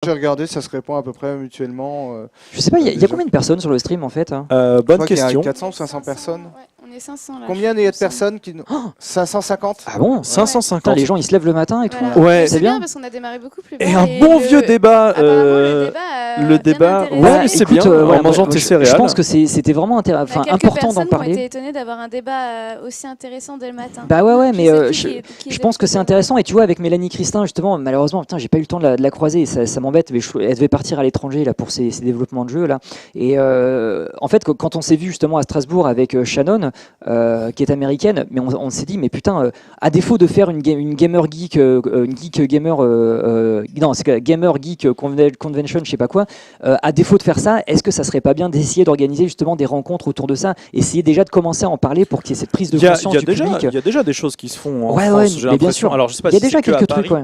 j'ai regardé, ça se répond à peu près mutuellement. Je sais pas, il y a combien de personnes sur le stream en fait Bonne question. Il y a 400 ou 500 personnes. Ouais, on est 500 là. Combien il y a de personnes qui... 550. Ah bon 550. Putain, les gens ils se lèvent le matin et tout. Voilà. Ouais. C'est C'est bien. bien parce qu'on a démarré beaucoup plus bas. Et un bon vieux débat. Le débat, bien ouais, intéressant. c'est écoute, bien, voilà, en mangeant moi, tes je céréales. pense que c'était vraiment Il y a quelques important d'en personnes qui ont été parler. étonnées d'avoir un débat aussi intéressant dès le matin. Bah ouais, mais Je sais plus qui je est pense que c'est intéressant. Et tu vois, avec Mélanie Christin, justement, malheureusement, putain, j'ai pas eu le temps de la croiser. Et ça m'embête. Mais elle devait partir à l'étranger là pour ses développements de jeux là. Et en fait, quand on s'est vu justement à Strasbourg avec Shannon, qui est américaine, mais on s'est dit, mais putain, à défaut de faire une gamer geek, une geek gamer, non, c'est gamer geek convention, je sais pas quoi. À défaut de faire ça, est-ce que ça serait pas bien d'essayer d'organiser justement des rencontres autour de ça, essayer déjà de commencer à en parler pour qu'il y ait cette prise de conscience du public. Il y a déjà des choses qui se font en Ouais, France, ouais, j'ai mais bien l'impression. sûr. Alors, je sais pas Il y a si déjà c'est que à quelques Paris, trucs, ouais.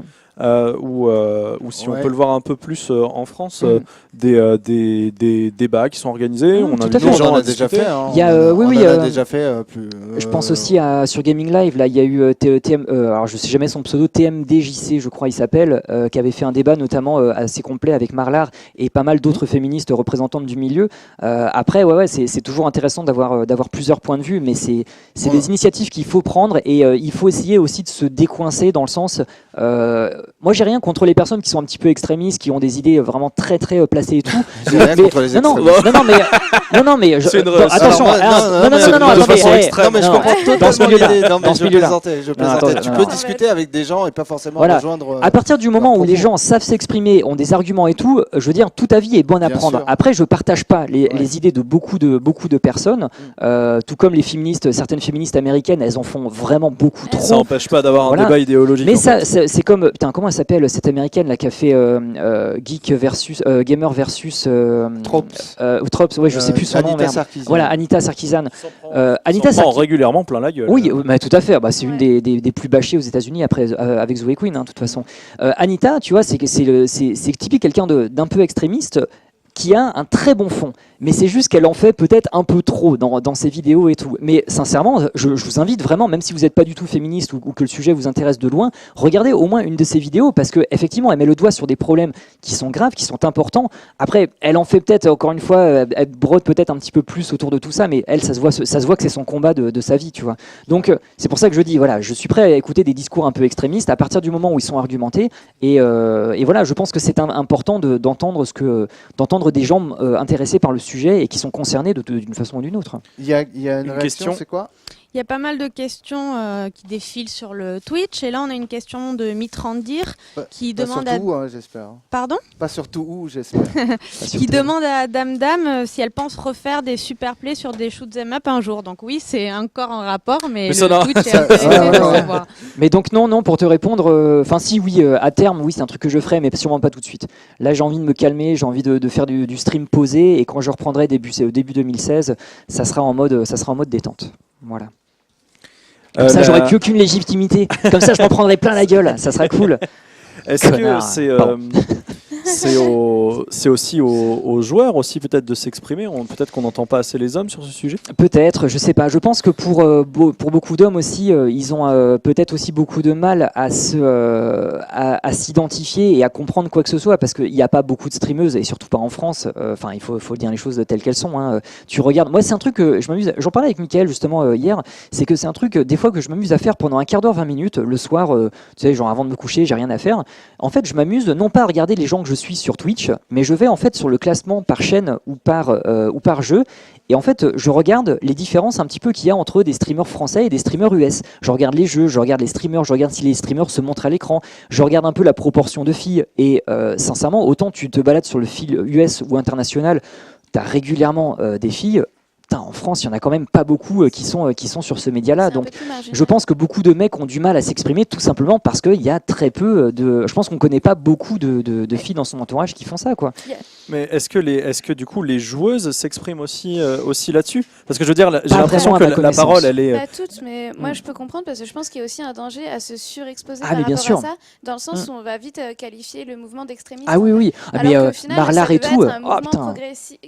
ou si on Ouais. peut le voir un peu plus en France, des débats qui sont organisés. On tout invite à fait. les On gens en à a déjà discuter. fait. Hein. Il y a, On oui, en a déjà fait plus. Je pense aussi sur Gaming Live, là, il y a eu alors je sais jamais son pseudo, TMDJC, je crois, il s'appelle, qui avait fait un débat notamment assez complet avec Marlar et pas mal d'autres féministes représentantes du milieu. Après, ouais, c'est toujours intéressant d'avoir plusieurs points de vue, mais c'est des initiatives qu'il faut prendre et il faut essayer aussi de se décoincer dans le sens. Moi, j'ai rien contre les personnes qui sont un petit peu extrémistes, qui ont des idées vraiment très très placées et tout. J'ai rien contre les extrémistes. Non, mais C'est une- attention. non, de façon mais, extrême. Non, mais je comprends dans ce totalement milieu-là. l'idée. Non, mais Dans ce je milieu-là. plaisantais. attends, Tu non. peux discuter avec des gens et pas forcément Voilà. rejoindre. À partir du moment leur où les propos. gens savent s'exprimer, ont des arguments et tout, je veux dire, tout avis est bon à Bien prendre. sûr. Après, je partage pas les idées de beaucoup de personnes, tout comme les féministes, certaines féministes américaines, elles en font vraiment beaucoup Ça trop. n'empêche pas d'avoir Voilà. un débat idéologique. Mais en fait. ça, c'est comme, putain, comment elle s'appelle cette américaine là qui a fait geek versus gamer versus Trops, ouais, je sais plus son nom. Anita Merde. Sarkeesian. Voilà, Anita Sarkeesian. Anita Anita s'en prend Sarkeesian. régulièrement plein la gueule. Oui, mais tout à fait. Bah, c'est une Ouais. des plus bâchées aux États-Unis après avec Zoe Quinn, hein, de toute façon. Anita, tu vois, c'est typique quelqu'un d'un peu extrémiste qui a un très bon fond, mais c'est juste qu'elle en fait peut-être un peu trop dans ses vidéos et tout. Mais sincèrement, je vous invite vraiment, même si vous n'êtes pas du tout féministe ou que le sujet vous intéresse de loin, regardez au moins une de ses vidéos parce que effectivement, elle met le doigt sur des problèmes qui sont graves, qui sont importants. Après, elle en fait peut-être encore une fois, elle brode peut-être un petit peu plus autour de tout ça, mais elle, ça se voit que c'est son combat de sa vie, tu vois. Donc c'est pour ça que je dis, voilà, je suis prêt à écouter des discours un peu extrémistes à partir du moment où ils sont argumentés. Et voilà, je pense que c'est important d'entendre des gens intéressés par le sujet et qui sont concernés d'une façon ou d'une autre. Il y a une réaction, question. c'est quoi? Il y a pas mal de questions qui défilent sur le Twitch et là on a une question de Mitrandir qui Pas demande surtout où, hein, j'espère. Pardon Pas surtout où, j'espère. qui demande à Dame Dame si elle pense refaire des super plays sur des shoot 'em up un jour. Donc oui, c'est encore en rapport, mais ça n'a- le Twitch est ça- intéressé ouais, de ouais. savoir. Mais donc non, pour te répondre, enfin si, oui, à terme, oui, c'est un truc que je ferai, mais sûrement pas tout de suite. Là, j'ai envie de me calmer, j'ai envie de faire du stream posé, et quand je reprendrai début 2016, ça sera en mode détente. Voilà. Comme ça, j'aurai plus aucune légitimité. Comme ça, je m'en prendrai plein la gueule. Ça sera cool. Est-ce que Connard. c'est aussi aux joueurs aussi peut-être de s'exprimer. Peut-être qu'on n'entend pas assez les hommes sur ce sujet. Peut-être, je sais pas. Je pense que pour beaucoup d'hommes aussi, ils ont peut-être aussi beaucoup de mal à s'identifier et à comprendre quoi que ce soit, parce qu'il n'y a pas beaucoup de streameuses, et surtout pas en France. Enfin, il faut dire les choses telles qu'elles sont. Hein. Tu regardes. Moi, c'est un truc que je m'amuse. J'en parlais avec Mickaël justement hier. C'est que c'est un truc des fois que je m'amuse à faire pendant un quart d'heure, 20 minutes le soir. Tu sais, genre avant de me coucher, j'ai rien à faire. En fait, je m'amuse non pas à regarder les gens que je suis sur Twitch, mais je vais en fait sur le classement par chaîne ou par jeu. Et en fait, je regarde les différences un petit peu qu'il y a entre des streamers français et des streamers US. Je regarde les jeux, je regarde les streamers, je regarde si les streamers se montrent à l'écran, je regarde un peu la proportion de filles. Et sincèrement, autant tu te balades sur le fil US ou international, tu as régulièrement des filles. Putain, en France, il n'y en a quand même pas beaucoup qui sont sur ce média-là. Donc, je pense que beaucoup de mecs ont du mal à s'exprimer tout simplement parce qu'il y a très peu de... Je pense qu'on ne connaît pas beaucoup de filles dans son entourage qui font ça, quoi. Mais est-ce que du coup les joueuses s'expriment aussi là-dessus? Parce que je veux dire, j'ai Pas l'impression vraiment que à ma la parole, elle est. Pas toutes, mais moi je peux comprendre parce que je pense qu'il y a aussi un danger à se surexposer Ah, par mais bien rapport sûr. à ça, dans le sens où on va vite qualifier le mouvement d'extrémisme. Ah oui, oui. Ah, mais Alors qu'au final, Marlar ça et devait tout. être un Oh mouvement putain.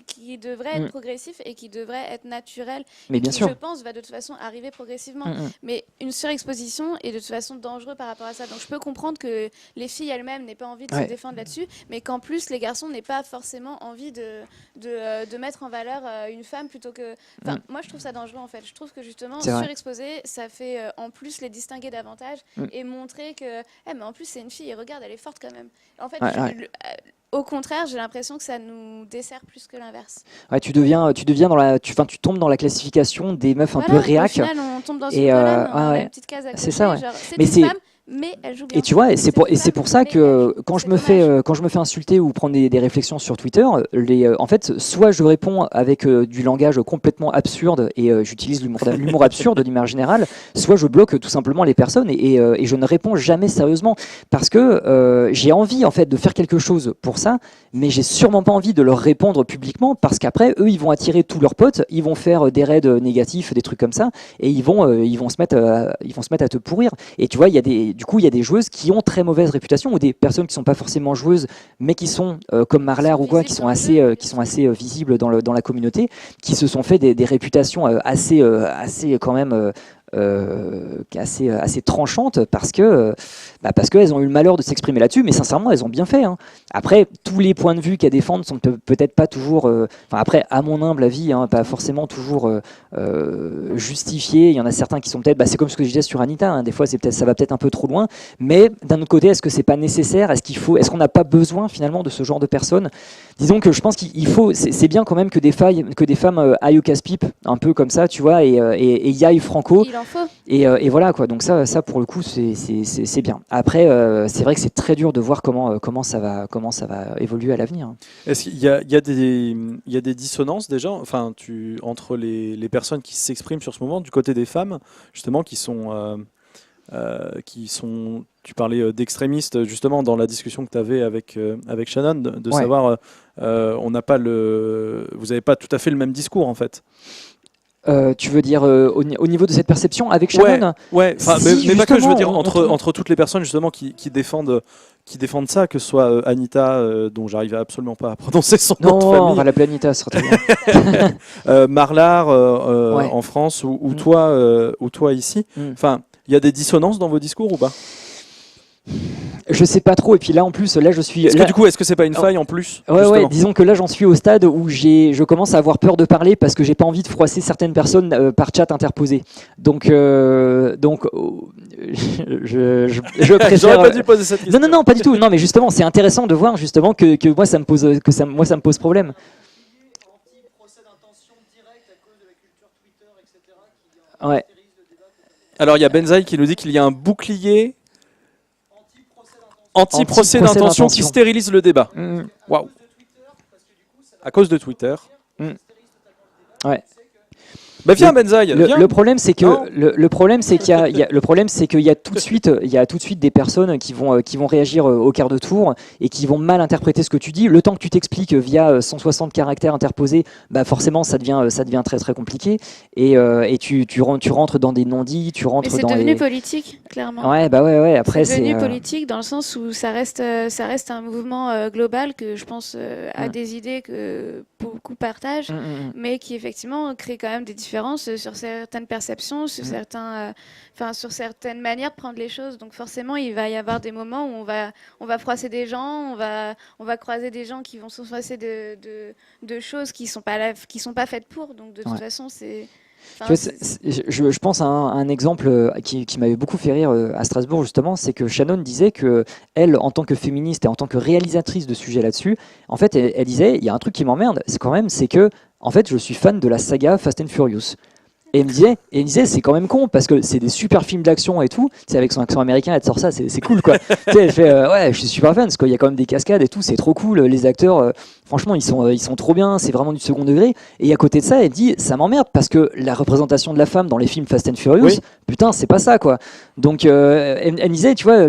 qui devrait être progressif et qui devrait être naturel. Mais et bien qui, sûr. je pense, va de toute façon arriver progressivement. Mais une surexposition est de toute façon dangereux par rapport à ça. Donc je peux comprendre que les filles elles-mêmes n'aient pas envie de se défendre là-dessus, mais qu'en plus les garçons n'aient pas forcément envie de mettre en valeur une femme plutôt que... Enfin, moi je trouve ça dangereux en fait. Je trouve que justement surexposer, ça fait en plus les distinguer davantage et montrer que mais en plus c'est une fille et regarde elle est forte quand même. En fait, au contraire, j'ai l'impression que ça nous dessert plus que l'inverse. Ouais, tu tombes dans la classification des meufs un peu réac. Au final, on tombe dans Et, une colonne, on a une petite case à côté. C'est ça, ouais. Genre, c'est Mais une femme, mais elle joue bien. Et tu vois, c'est pour ça que quand je me fais insulter ou prendre des réflexions sur Twitter, en fait, soit je réponds avec du langage complètement absurde et j'utilise l'humour absurde d'une manière générale, soit je bloque tout simplement les personnes et je ne réponds jamais sérieusement parce que j'ai envie en fait de faire quelque chose pour ça, mais j'ai sûrement pas envie de leur répondre publiquement parce qu'après eux ils vont attirer tous leurs potes, ils vont faire des raids négatifs, des trucs comme ça et ils vont se mettre à te pourrir. Et tu vois, il y a des joueuses qui ont très mauvaise réputation ou des personnes qui sont pas forcément joueuses mais qui sont comme Marlar ou quoi, qui sont assez visibles dans la communauté, qui se sont fait des réputations assez quand même assez tranchantes parce qu'elles ont eu le malheur de s'exprimer là-dessus, mais sincèrement elles ont bien fait. Après, tous les points de vue qu'elles défendent sont peut-être pas toujours, après à mon humble avis, pas forcément toujours justifiés. Il y en a certains qui sont peut-être, c'est comme ce que je disais sur Anita, des fois ça va peut-être un peu trop loin, mais d'un autre côté, est-ce que c'est pas nécessaire? Est-ce qu'on n'a pas besoin finalement de ce genre de personnes? Disons que je pense qu'il faut, c'est bien quand même que des femmes aillent au casse-pipe, un peu comme ça, tu vois, et y aillent franco. Il en faut. Et voilà quoi. Donc ça pour le coup c'est bien. Après c'est vrai que c'est très dur de voir comment ça va évoluer à l'avenir. Est-ce qu'il y a des dissonances déjà, entre les personnes qui s'expriment sur ce moment du côté des femmes justement qui sont tu parlais d'extrémistes justement dans la discussion que tu avais avec Shannon de savoir vous n'avez pas tout à fait le même discours en fait. Tu veux dire au niveau de cette perception avec Shannon? Mais pas que, je veux dire entre toutes les personnes justement qui défendent ça, que ce soit Anita, dont j'arrive absolument pas à prononcer son nom de famille. Non, on va l'appeler Anita, ce sera très bien. Marlar en France ou toi ici. Enfin, il y a des dissonances dans vos discours ou pas? Je sais pas trop, et puis là en plus, là je suis. Est-ce que c'est pas une faille en plus? Ouais, disons que là j'en suis au stade où je commence à avoir peur de parler parce que j'ai pas envie de froisser certaines personnes par chat interposé. Donc je préfère. J'aurais pas dû poser cette question. Non, pas du tout. Non, mais justement, c'est intéressant de voir justement que moi ça me pose problème. Ouais. Alors il y a Benzaï qui nous dit qu'il y a un bouclier anti-procès d'intention qui stérilise le débat. Waouh. À cause de Twitter. Ouais. Bah viens Benzaï. Le problème c'est qu'il y a tout de suite des personnes qui vont réagir au quart de tour et qui vont mal interpréter ce que tu dis. Le temps que tu t'expliques via 160 caractères interposés, forcément ça devient très très compliqué et tu rentres dans des non-dits, Mais c'est devenu politique, clairement. Ouais. Après c'est devenu politique dans le sens où ça reste un mouvement global que je pense a des idées que beaucoup partagent, mais qui effectivement crée quand même des différences sur certaines perceptions, sur sur certaines manières de prendre les choses. Donc forcément, il va y avoir des moments où on va froisser des gens, on va croiser des gens qui vont se froisser de choses qui sont pas faites pour. Donc de toute façon, c'est. Je pense à un exemple qui m'avait beaucoup fait rire à Strasbourg justement, c'est que Shannon disait que elle, en tant que féministe et en tant que réalisatrice de sujets là-dessus, en fait, elle disait il y a un truc qui m'emmerde, c'est que en fait, je suis fan de la saga Fast and Furious. Et il me disait, c'est quand même con parce que c'est des super films d'action et tout. C'est avec son accent américain, elle te sort ça, c'est cool quoi. Tu sais, elle fait ouais, je suis super fan parce qu'il y a quand même des cascades et tout, c'est trop cool. Les acteurs, franchement, ils sont trop bien, c'est vraiment du second degré. Et à côté de ça, elle dit, ça m'emmerde parce que la représentation de la femme dans les films Fast and Furious, putain, c'est pas ça quoi. Donc elle me disait, tu vois,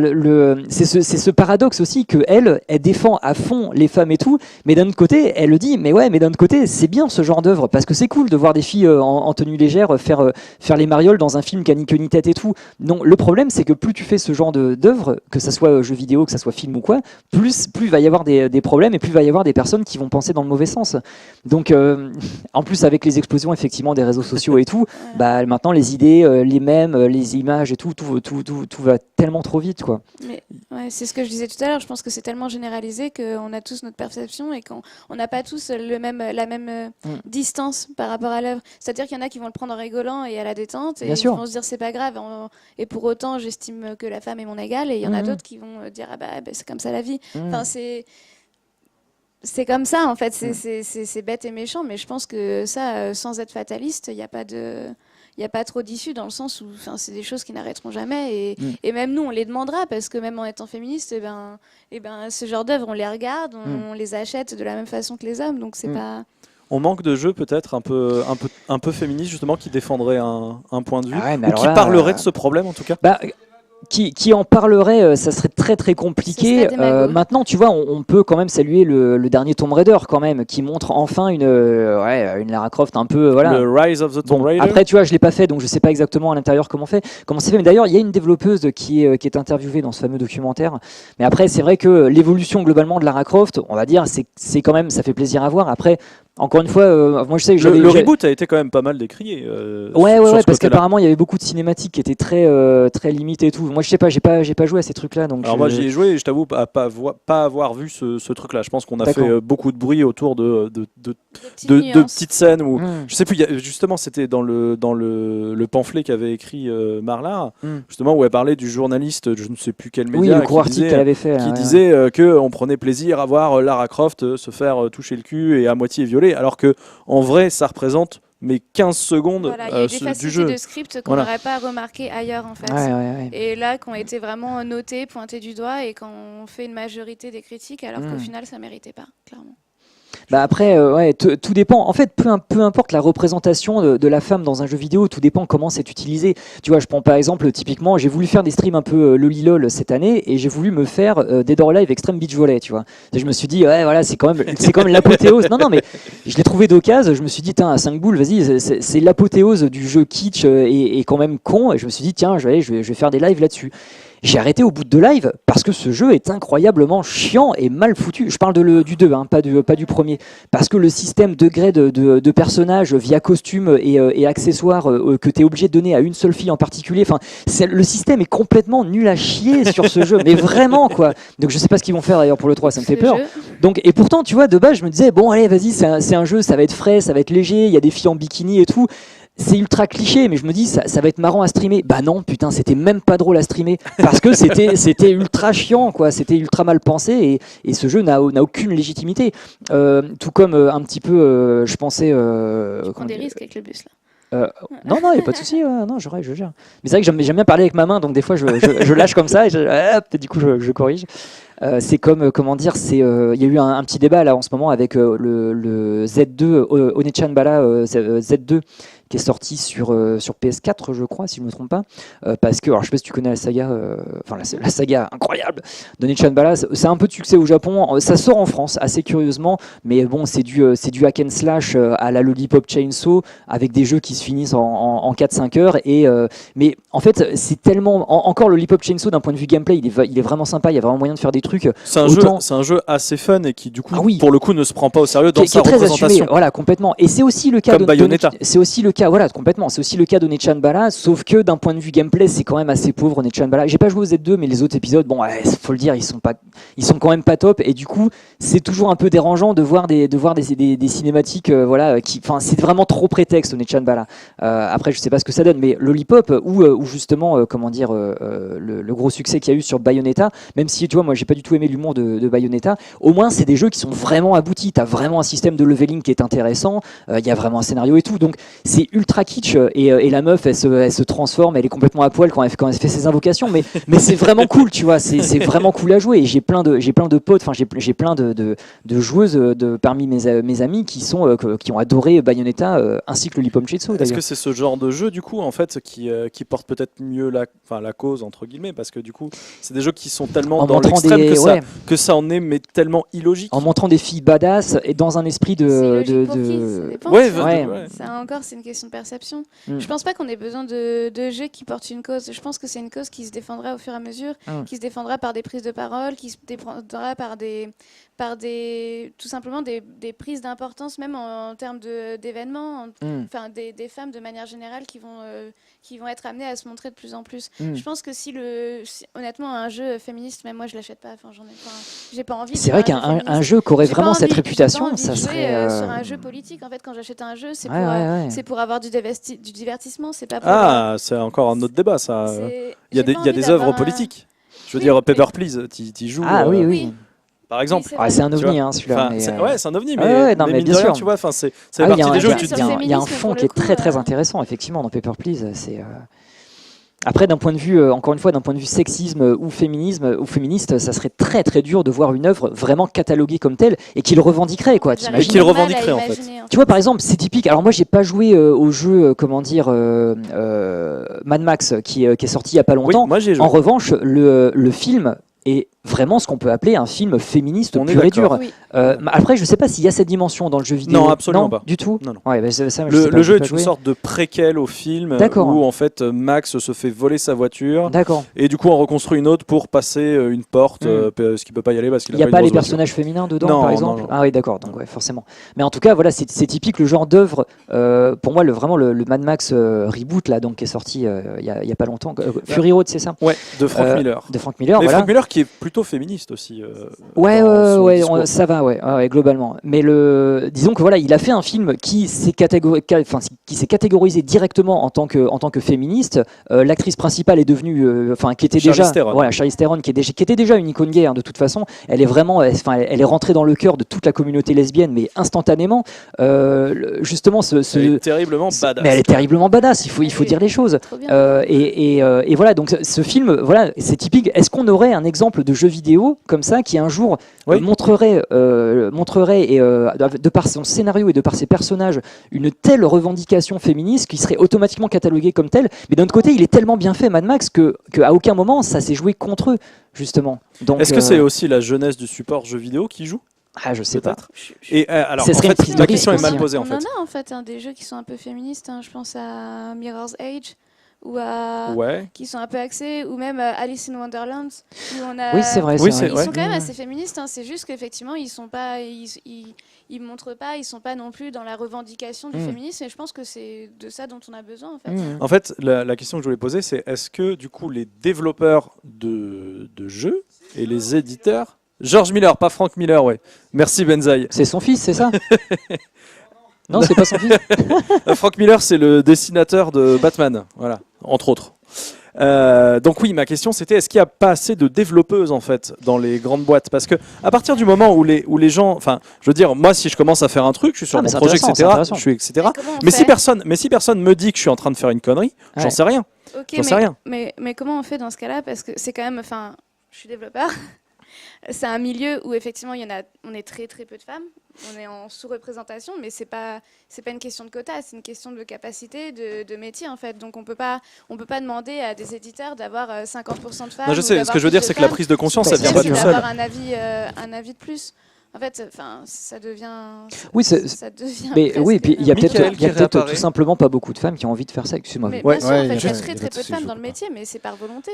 c'est ce paradoxe aussi que elle défend à fond les femmes et tout, mais d'un autre côté, elle le dit, mais d'un autre côté, c'est bien ce genre d'œuvre parce que c'est cool de voir des filles en tenue légère faire les marioles dans un film qui a ni queue ni tête et tout. Non, le problème c'est que plus tu fais ce genre d'œuvre, que ça soit jeu vidéo, que ça soit film ou quoi, plus il va y avoir des problèmes et plus il va y avoir des personnes qui vont penser dans le mauvais sens. Donc en plus avec les explosions effectivement des réseaux sociaux et tout, bah maintenant les idées, les mèmes, les images et tout va tellement trop vite quoi. Mais c'est ce que je disais tout à l'heure, je pense que c'est tellement généralisé qu'on a tous notre perception et qu'on n'a pas tous la même distance par rapport à l'œuvre. C'est-à-dire qu'il y en a qui vont le prendre en rigolant et à la détente et ils vont se dire c'est pas grave et pour autant j'estime que la femme est mon égale et il y en a d'autres qui vont dire c'est comme ça la vie. Enfin c'est comme ça en fait, c'est bête et méchant, mais je pense que ça sans être fataliste, il n'y a pas trop d'issue dans le sens où c'est des choses qui n'arrêteront jamais et même nous on les demandera parce que même en étant féministe ce genre d'œuvres on les regarde, on les achète de la même façon que les hommes, donc c'est pas... On manque de jeux peut-être un peu féministes justement qui défendraient un point de vue ou qui là, parleraient de ce problème en tout cas. Qui en parlerait, ça serait très très compliqué. Maintenant, tu vois, on peut quand même saluer le dernier Tomb Raider quand même, qui montre enfin une Lara Croft un peu voilà. Le Rise of the Tomb Raider. Après, tu vois, je l'ai pas fait, donc je sais pas exactement à l'intérieur comment c'est fait. Mais d'ailleurs, il y a une développeuse qui est interviewée dans ce fameux documentaire. Mais après, c'est vrai que l'évolution globalement de Lara Croft, on va dire, c'est quand même, ça fait plaisir à voir. Après. Encore une fois, moi je sais que le reboot a été quand même pas mal décrié. Parce qu'apparemment il y avait beaucoup de cinématiques qui étaient très limitées et tout. Moi je sais pas, j'ai pas joué à ces trucs-là. Donc moi j'y ai joué et je t'avoue pas avoir vu ce truc-là. Je pense qu'on a fait beaucoup de bruit autour de petites scènes où je sais plus. Justement, c'était dans le pamphlet qu'avait écrit Marla, justement où elle parlait du journaliste, je ne sais plus quel média, le gros article qu'elle avait fait, qui disait qu'on prenait plaisir à voir Lara Croft se faire toucher le cul et à moitié violer. Alors que en vrai, ça représente 15 secondes il y a des du facilités jeu. de script qu'on n'aurait pas remarqué ailleurs en fait. Et là, qui ont été vraiment notés, pointés du doigt et qu'on fait une majorité des critiques, alors qu'au final, ça méritait pas, clairement. Après, tout dépend. En fait, peu importe la représentation de la femme dans un jeu vidéo, tout dépend comment c'est utilisé. Tu vois, je prends par exemple, typiquement, j'ai voulu faire des streams un peu lolilol cette année et j'ai voulu me faire Dead or Alive Extreme Beach Volley, tu vois. Et je me suis dit, voilà, c'est quand même l'apothéose. Non, mais je l'ai trouvé d'occasion. Je me suis dit, à 5 boules, vas-y, c'est l'apothéose du jeu kitsch et quand même con. Et je me suis dit, tiens, je vais faire des lives là-dessus. J'ai arrêté au bout de 2 lives parce que ce jeu est incroyablement chiant et mal foutu. Je parle du 2, pas du premier. Parce que le système de grade de personnages via costume et accessoires que tu es obligé de donner à une seule fille en particulier, le système est complètement nul à chier sur ce jeu. Mais vraiment, quoi. Donc je sais pas ce qu'ils vont faire d'ailleurs pour le 3, ça me fait peur. Donc, et pourtant, tu vois, de base, je me disais, bon, allez, vas-y, c'est un jeu, ça va être frais, ça va être léger, il y a des filles en bikini et tout. C'est ultra cliché, mais je me dis ça va être marrant à streamer. Bah non, putain, c'était même pas drôle à streamer parce que c'était ultra chiant, quoi. C'était ultra mal pensé et ce jeu n'a aucune légitimité. Tout comme un petit peu, je pensais. Tu prends des risques avec le bus non, il n'y a pas de souci. Non, je gère. Mais c'est vrai que j'aime bien parler avec ma main, donc des fois je lâche comme ça et peut-être du coup je corrige. C'est comme, comment dire, il y a eu un petit débat là en ce moment avec le Z2, Onechan Bala Z2, qui est sorti sur PS4, je crois, si je ne me trompe pas. Parce que, alors je sais pas si tu connais la saga, la saga incroyable d'Onechan Bala, c'est un peu de succès au Japon. Ça sort en France, assez curieusement, mais bon, c'est du hack and slash à la Lollipop Chainsaw, avec des jeux qui se finissent en 4-5 heures. Mais en fait, c'est tellement. Encore Lollipop Chainsaw, d'un point de vue gameplay, il est vraiment sympa, il y a vraiment moyen de faire des trucs. C'est un jeu assez fun et qui, du coup, pour le coup, ne se prend pas au sérieux dans sa très représentation. Assumé, voilà, complètement. Et c'est aussi le cas de Bayonetta. C'est aussi le cas, voilà, complètement. C'est aussi le cas d'Onechan Bala, sauf que d'un point de vue gameplay, c'est quand même assez pauvre Onechan Bala. J'ai pas joué aux Z2, mais les autres épisodes, bon, faut le dire, ils sont quand même pas top. Et du coup, c'est toujours un peu dérangeant de voir des cinématiques, c'est vraiment trop prétexte Onechan Bala. Après, je sais pas ce que ça donne, mais Lollipop ou justement, comment dire, le gros succès qu'il y a eu sur Bayonetta, même si tu vois, moi, j'ai pas du tout aimé l'humour de Bayonetta. Au moins, c'est des jeux qui sont vraiment aboutis. T'as vraiment un système de leveling qui est intéressant. Il y a vraiment un scénario et tout. Donc, c'est ultra kitsch et la meuf elle se transforme, elle est complètement à poil quand elle fait ses invocations, mais c'est vraiment cool, tu vois, c'est vraiment cool à jouer. Et j'ai plein de potes, enfin j'ai plein de joueuses parmi mes amis qui ont adoré Bayonetta ainsi que le Lippon-Chetsu. Est-ce que c'est ce genre de jeu du coup en fait qui porte peut-être mieux la cause entre guillemets, parce que du coup c'est des jeux qui sont tellement dans l'extrême que ça en est mais tellement illogique. En montrant des filles badass et dans un esprit de ça encore c'est une question de perception. Je pense pas qu'on ait besoin de jeux qui portent une cause. Je pense que c'est une cause qui se défendra au fur et à mesure, qui se défendra par des prises de parole, qui se défendra par tout simplement des prises d'importance, même en termes d'événements, enfin des femmes de manière générale qui vont être amenées à se montrer de plus en plus. Je pense que si honnêtement un jeu féministe, même moi je l'achète pas, j'ai pas envie. C'est vrai qu'un jeu qui aurait vraiment cette réputation, ça serait sur un jeu politique. En fait, quand j'achète un jeu, c'est pour avoir du divertissement, c'est pas pour c'est encore un autre débat ça. Il y a des œuvres politiques. Je veux dire, Paper Please, t'y joues. Oui. Par exemple. C'est un ovni, celui-là. C'est un ovni, mais bien sûr. Tu vois, c'est partie des jeux où tu te dis. Il y a un fond qui est très très intéressant, effectivement, dans Paper Please. Après, d'un point de vue, encore une fois, d'un point de vue sexisme ou féminisme ou féministe, ça serait très très dur de voir une œuvre vraiment cataloguée comme telle et qu'il revendiquerait, quoi. Et qu'il revendiquerait en fait. Tu vois, par exemple, c'est typique. Alors moi, j'ai pas joué au jeu, Mad Max, qui est sorti il y a pas longtemps. Oui, moi, j'ai joué. En revanche, le film est vraiment ce qu'on peut appeler un film féministe pur et dur. Oui. Après, je sais pas s'il y a cette dimension dans le jeu vidéo. Non, absolument pas. Du tout. Non. Ouais, le jeu est une sorte de préquel au film où en fait Max se fait voler sa voiture. D'accord. Et du coup on reconstruit une autre pour passer une porte, ce qui peut pas y aller parce qu'il n'y a pas les personnages féminins dedans, par exemple. Ah oui, d'accord. Donc forcément. Mais en tout cas, voilà, c'est typique le genre d'œuvre. Pour moi, vraiment le Mad Max reboot là, donc qui est sorti il y a pas longtemps. Fury Road, c'est ça? Ouais, de Frank Miller. De Frank Miller. Frank Miller qui est plutôt féministe aussi. Ça va, globalement. Mais disons que voilà, il a fait un film qui s'est catégorisé directement en tant que féministe. L'actrice principale est devenue, qui était Charlize Theron. Charlize Theron, qui était déjà une icône gay, de toute façon. Elle est vraiment, elle est rentrée dans le cœur de toute la communauté lesbienne, mais instantanément. Justement, elle est terriblement badass. Mais elle est terriblement badass. Il faut dire les choses. Et voilà, donc ce film, voilà, c'est typique. Est-ce qu'on aurait un exemple de jeu vidéo comme ça qui un jour montrerait de par son scénario et de par ses personnages une telle revendication féministe qui serait automatiquement cataloguée comme telle, mais d'un autre côté il est tellement bien fait Mad Max que à aucun moment ça s'est joué contre eux justement. Donc, est-ce que c'est aussi la jeunesse du support jeu vidéo qui joue? Je sais pas. Et alors, en fait, la question est mal posée en fait. On en a en fait des jeux qui sont un peu féministes. Je pense à Mirror's Edge ou qui sont un peu axés, ou même Alice in Wonderland où on a... Oui, c'est vrai. Ils sont quand même assez féministes. C'est juste qu'effectivement ils sont pas, ils montrent pas, ils sont pas non plus dans la revendication du féminisme. Et je pense que c'est de ça dont on a besoin en fait. En fait, la question que je voulais poser, c'est est-ce que du coup les développeurs de jeux et les éditeurs, George Miller, pas Frank Miller, merci Benzaï. C'est son fils, c'est ça? Non, c'est pas son fils. Frank Miller, c'est le dessinateur de Batman, voilà, entre autres. Donc oui, ma question c'était est-ce qu'il n'y a pas assez de développeuses en fait dans les grandes boîtes? Parce que à partir du moment où les gens, enfin, je veux dire, moi si je commence à faire un truc, je suis sur mon projet, etc. Je suis etc. Mais si personne me dit que je suis en train de faire une connerie, j'en sais rien. Ok, mais comment on fait dans ce cas-là? Parce que c'est quand même, enfin, je suis développeur. C'est un milieu où effectivement on est très très peu de femmes, on est en sous-représentation, mais c'est pas une question de quota, c'est une question de capacité, de métier en fait. Donc on peut pas demander à des éditeurs d'avoir 50% de femmes. Non, je sais. Ce que je veux dire, c'est que la prise de conscience, ça vient pas tout seul. D'avoir un avis de plus. En fait, ça devient. Oui, ça devient. Mais oui, puis il y a peut-être tout simplement pas beaucoup de femmes qui ont envie de faire ça. Excuse-moi. Mais bien sûr, en fait, il y a très très peu de femmes dans le métier, mais c'est par volonté.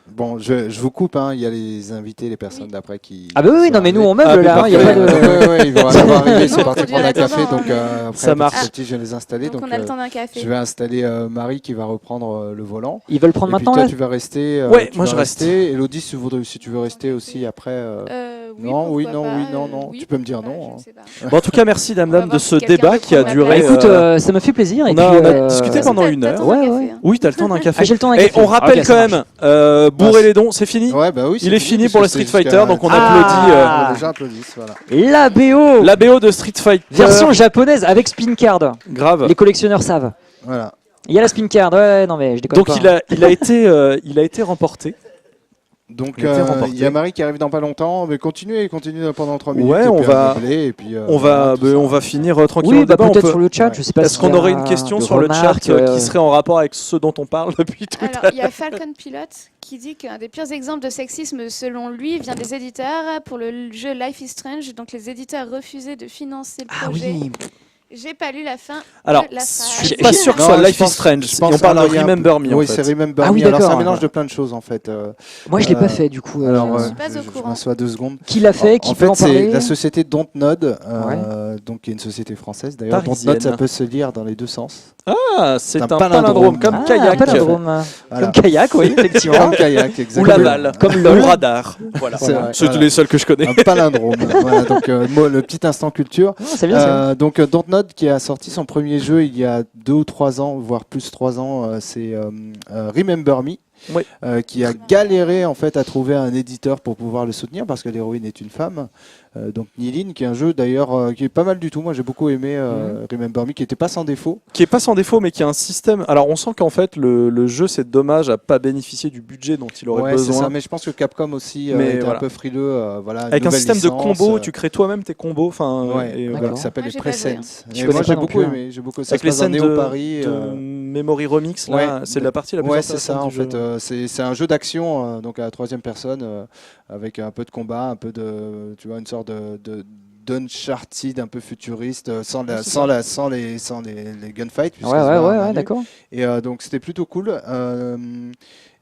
Bon, je vous coupe, il y a les invités, les personnes d'après qui... Ah bah oui, non mais nous on meuble là, il y a pas de... Oui, ils vont arriver, c'est parti prendre un café, donc après, ça marche. je vais les installer, donc on a le temps d'un café. Je vais installer Marie qui va reprendre le volant. Ils veulent prendre et maintenant puis toi, là? tu vas rester. Moi je reste. Elodie, si tu veux rester aussi après... Non, oui, pourquoi non, pas, oui, non. oui, Tu peux me dire pourquoi non. pas, hein. je sais pas. Bon, en tout cas, merci Dame On va Dame de voir ce si quelqu'un débat d'autre qui a prend ma duré. place. Écoute, ça me fait plaisir. Et on a puis, discuté De toute pendant façon, une t'as heure. le temps d'un Ouais, café, ouais. hein. Oui, t'as le temps d'un café. Ah, j'ai le temps d'un Et café. on rappelle Ok, ça quand marche. même, bourrez les dons, c'est fini. Ouais, bah oui. Il est fini pour le Street puisque c'est Fighter, donc on Ah. applaudit On a déjà applaudissent, voilà. La BO la BO de Street Fighter. version japonaise avec spin card. Grave. Les collectionneurs savent. Voilà. Il y a la spin card. Ouais, non mais je déconne Donc pas. il a été remporté. Donc Il a été remporté. il y a Marie qui arrive dans pas longtemps, mais continue pendant 3 minutes. Ouais, et on puis va- meubler, et puis, On va tout ça. on va finir tranquillement Oui, le bah débat. On peut-être peut- sur le chat. Ouais. Je sais pas. Est-ce s'il y qu'on a aurait une question de sur le remarques, chat qui serait en rapport avec ce dont on parle depuis tout à l'heure? Alors, il y a Falcon Pilot qui dit qu'un des pires exemples de sexisme, selon lui, vient des éditeurs pour le jeu Life is Strange. Donc, les éditeurs refusaient de financer le Ah projet. oui. J'ai pas lu la fin. Alors, de la je phrase. suis pas sûr que ce Non, soit je Life is pense- Strange. je pense- On parle de alors, il y a un peu- Remember Me en Oui, fait. c'est Remember Ah oui, Me. Alors, c'est un d'accord. mélange de plein de choses en fait. Moi, je l'ai pas Euh, fait du coup. Alors, je suis pas au je courant. m'assois 2 secondes. Qui l'a fait? Qui En peut fait, en c'est parler? la société Dontnod, donc qui est une société française. D'ailleurs, Parisienne. Dontnod, ça peut se lire dans les deux sens. Ah, c'est un un palindrome palindrome. comme Ah, kayak. palindrome. Voilà. Comme kayak, oui, effectivement. Comme kayak, Ou exactement. Laval. Comme Ou LOL. radar. Voilà. C'est vrai, C'est voilà. les seuls que je connais. Un palindrome. Voilà, donc le petit instant culture. Non, c'est bien ça. Donc Dontnod qui a sorti son premier jeu il y a 2 ou 3 ans, voire plus 3 ans, c'est Remember Me. Oui. Qui a galéré en fait à trouver un éditeur pour pouvoir le soutenir parce que l'héroïne est une femme. Donc Nilin, qui est un jeu d'ailleurs qui est pas mal du tout. Moi j'ai beaucoup aimé Remember Me, qui était pas sans défaut. Qui est pas sans défaut, mais qui a un système. Alors, on sent qu'en fait, le jeu, c'est dommage à pas bénéficier du budget dont il aurait Ouais, c'est besoin. ça. Mais je pense que Capcom aussi Mais était voilà. un peu frileux. Voilà, Avec un nouvelle système de licence, combos, tu crées toi-même tes combos. Enfin, Ouais, et, D'accord. qui s'appelle Moi, les j'ai pas joué, Presents. Je Et connais moi pas j'ai non beaucoup plus, hein. aimé. J'ai beaucoup. Ça avec se les passe à scènes Néo Paris. de Memory Remix, là, Ouais. c'est la partie la plus Ouais, c'est ça intéressante en du jeu. fait. C'est un jeu d'action donc à la 3e personne avec un peu de combat, un peu de, tu vois, une sorte de d'Uncharted un peu futuriste sans les gunfights. puisque Ouais, c'est ouais, pas un ouais, main nue. d'accord. Et donc c'était plutôt cool.